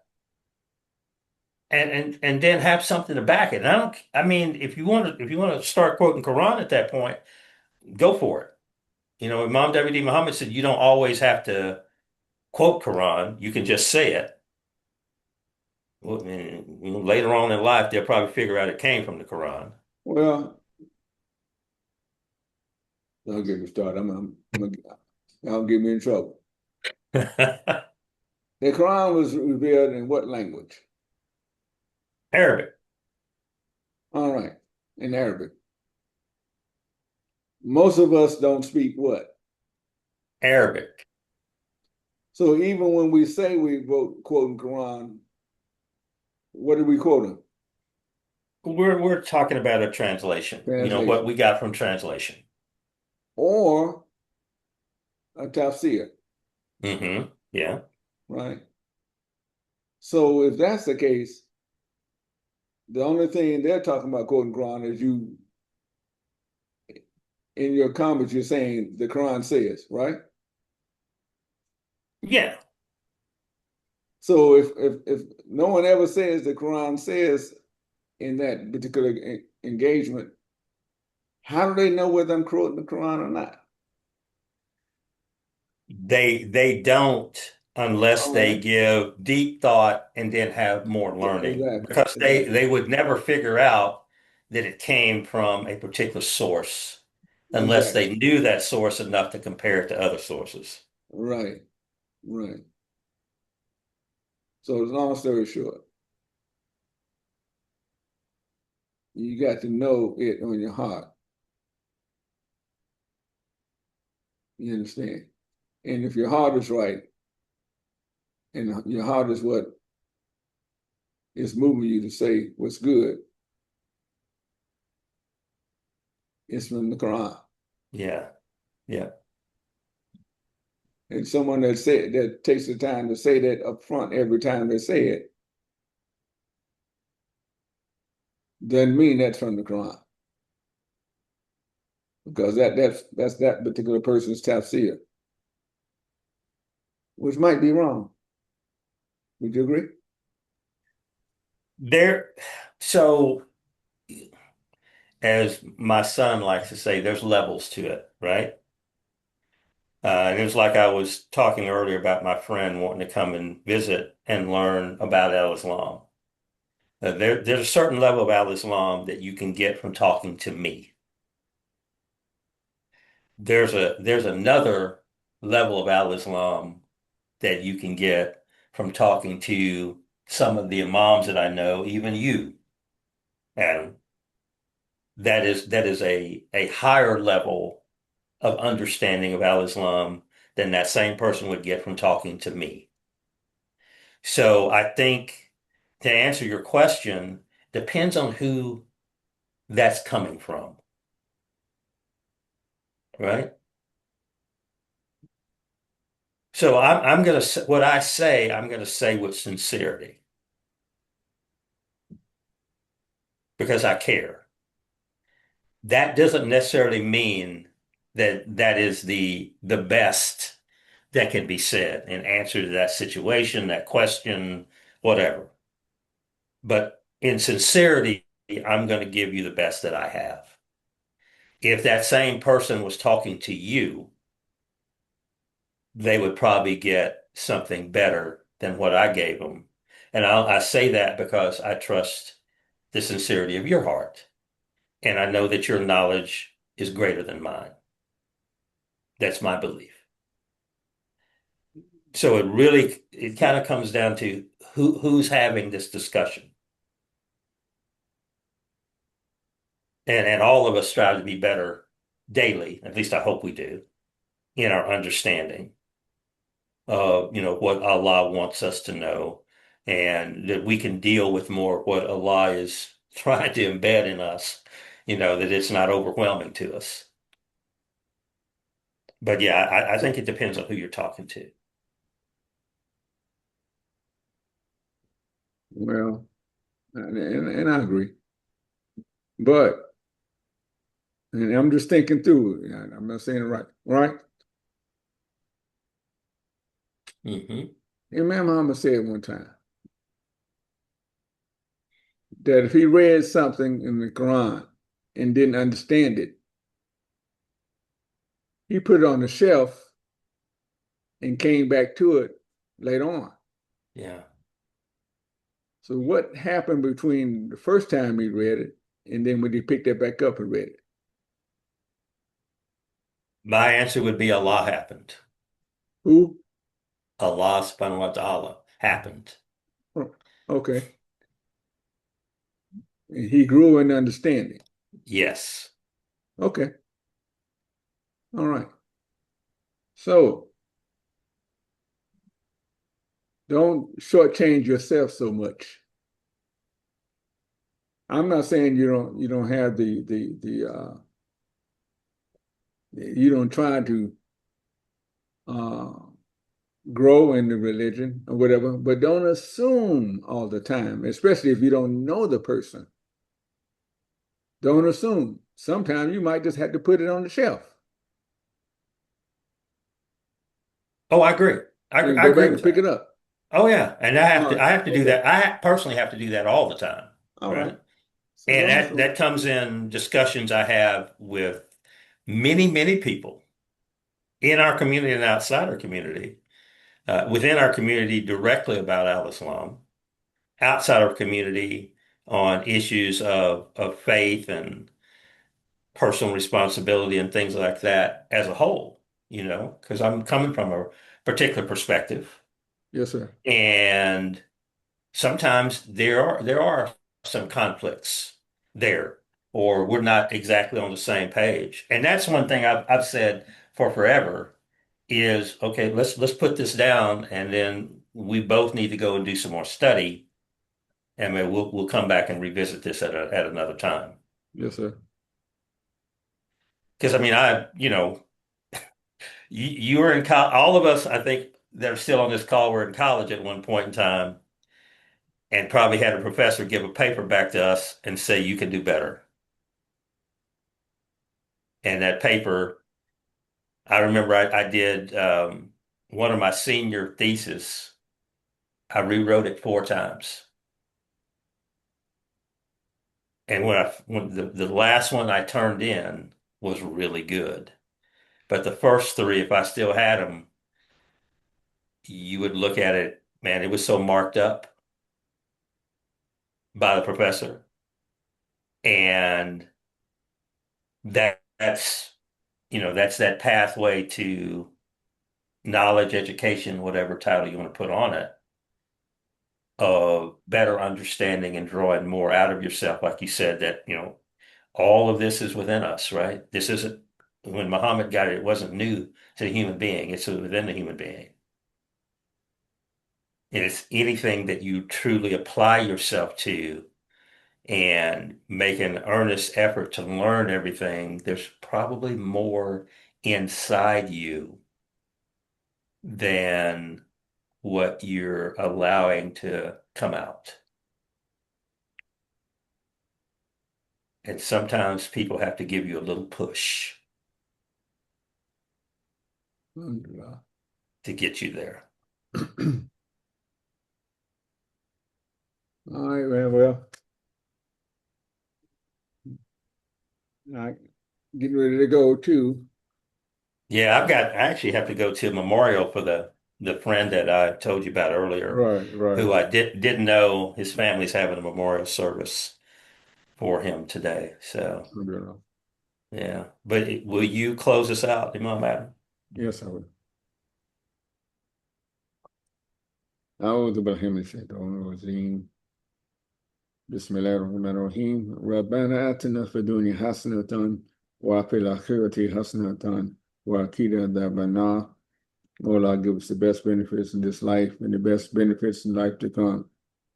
And then have something to back it. And I mean, if you want to start quoting Quran at that point, go for it. Imam W.D. Muhammad said you don't always have to quote Quran. You can just say it. Well, and, later on in life, they'll probably figure out it came from the Quran. Well, don't get me started. I'll get me in trouble. The Quran was revealed in what language? Arabic, All right, in Arabic. Most of us don't speak what? Arabic. So even when we say we quoting Quran, what are we quoting? We're talking about a translation. What Translation. we got from translation. Or a tafsir, Mm-hmm. Yeah. right? So if that's the case, the only thing they're talking about quoting Quran is you, in your comments, you're saying the Quran says, right? Yeah. So if no one ever says the Quran says in that particular engagement, how do they know whether I'm quoting the Quran or not? They don't unless All they right. give deep thought and then have more learning, Exactly. because Exactly. they would never figure out that it came from a particular source unless Exactly. they knew that source enough to compare it to other sources. Right. Right. So long story short, you got to know it on your heart. You understand? And if your heart is right, and your heart is what is moving you to say what's good, it's from the Quran. Yeah. Yeah. And someone that takes the time to say that up front every time they say it, doesn't mean that's from the Quran. Because that's that particular person's tafsir, which might be wrong. Would you agree? There, so as my son likes to say, there's levels to it, right? And it was like I was talking earlier about my friend wanting to come and visit and learn about Al-Islam. There's a certain level of Al-Islam that you can get from talking to me. There's another level of Al-Islam that you can get from talking to some of the imams that I know, even you, Adam, that is a higher level of understanding of al-Islam than that same person would get from talking to me. So I think to answer your question, depends on who that's coming from, right? So I'm gonna say what I say, I'm gonna say with sincerity because I care. That doesn't necessarily mean that that is the best that can be said in answer to that situation, that question, whatever. But in sincerity, I'm going to give you the best that I have. If that same person was talking to you, they would probably get something better than what I gave them. And I say that because I trust the sincerity of your heart. And I know that your knowledge is greater than mine. That's my belief. So it kind of comes down to who's having this discussion. And all of us strive to be better daily, at least I hope we do, in our understanding of, what Allah wants us to know, and that we can deal with more of what Allah is trying to embed in us, that it's not overwhelming to us. But yeah, I think it depends on who you're talking to. Well, and I agree. But, and I'm just thinking through, I'm not saying it right, right? Imam Muhammad said one time that if he read something in the Quran and didn't understand it, he put it on the shelf and came back to it later on. Yeah. So what happened between the first time he read it and then when he picked it back up and read it? My answer would be Allah happened. Who? Allah subhanahu wa ta'ala happened. Oh, okay. And he grew in understanding. Yes. Okay. All right. So don't shortchange yourself so much. I'm not saying you don't have you don't try to uh, grow in the religion or whatever, but don't assume all the time, especially if you don't know the person. Don't assume. Sometimes you might just have to put it on the shelf. Oh, I agree. I And I go agree back with and pick that. it up. Oh yeah, and I have All to right. I have to do Okay. that. I personally have to do that all the time, All right? right. So And don't that assume. comes in discussions I have with many, many people in our community and outside our community, within our community directly about al-Islam, outside our community on issues of faith and personal responsibility and things like that as a whole, because I'm coming from a particular perspective. Yes, sir. And sometimes there are some conflicts there, or we're not exactly on the same page. And that's one thing I've said for forever is, okay, let's put this down, and then we both need to go and do some more study, and then we'll come back and revisit this at another time. Yes, sir. Because I mean, you were in college. All of us, I think, that are still on this call were in college at one point in time, and probably had a professor give a paper back to us and say, you can do better. And that paper, I remember I did one of my senior thesis. I rewrote it 4 times. And when the last one I turned in was really good. But the first three, if I still had them, you would look at it, man, it was so marked up by the professor. And that's that pathway to knowledge, education, whatever title you want to put on it. of better understanding and drawing more out of yourself, like you said, that, all of this is within us, right? This isn't, when Muhammad got it, it wasn't new to the human being, it's within the human being. It's anything that you truly apply yourself to and make an earnest effort to learn everything, there's probably more inside you than what you're allowing to come out. And sometimes people have to give you a little push Alhamdulillah. to get you there. All right, man. Well, I getting ready to go too. Yeah, I actually have to go to a memorial for the friend that I told you about earlier, Right, who right. I didn't know his family's having a memorial service for him today. So, Alhamdulillah. yeah. But will you close us out, Imam Adam? Yes, I will. أعوذ بالله من الشيطان الرجيم بسم الله الرحمن الرحيم ربنا آتنا في الدنيا حسنة وفي الآخرة حسنة وقنا عذاب النار. Oh, Lord, give us the best benefits in this life and the best benefits in life to come.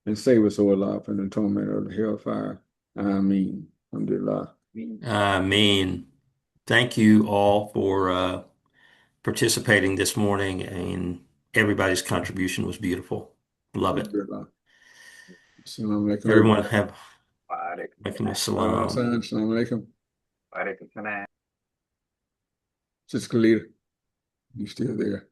And save us, O Lord, from the torment of the hellfire. Ameen. Alhamdulillah. I mean, thank you all for participating this morning, and everybody's contribution was beautiful. Love it. Alhamdulillah. Assalamu alaikum, Everyone everybody. have Waalaikum making a salam. salam. Assalamu alaikum. Waalaikum salam. Sister Khalida, you still there?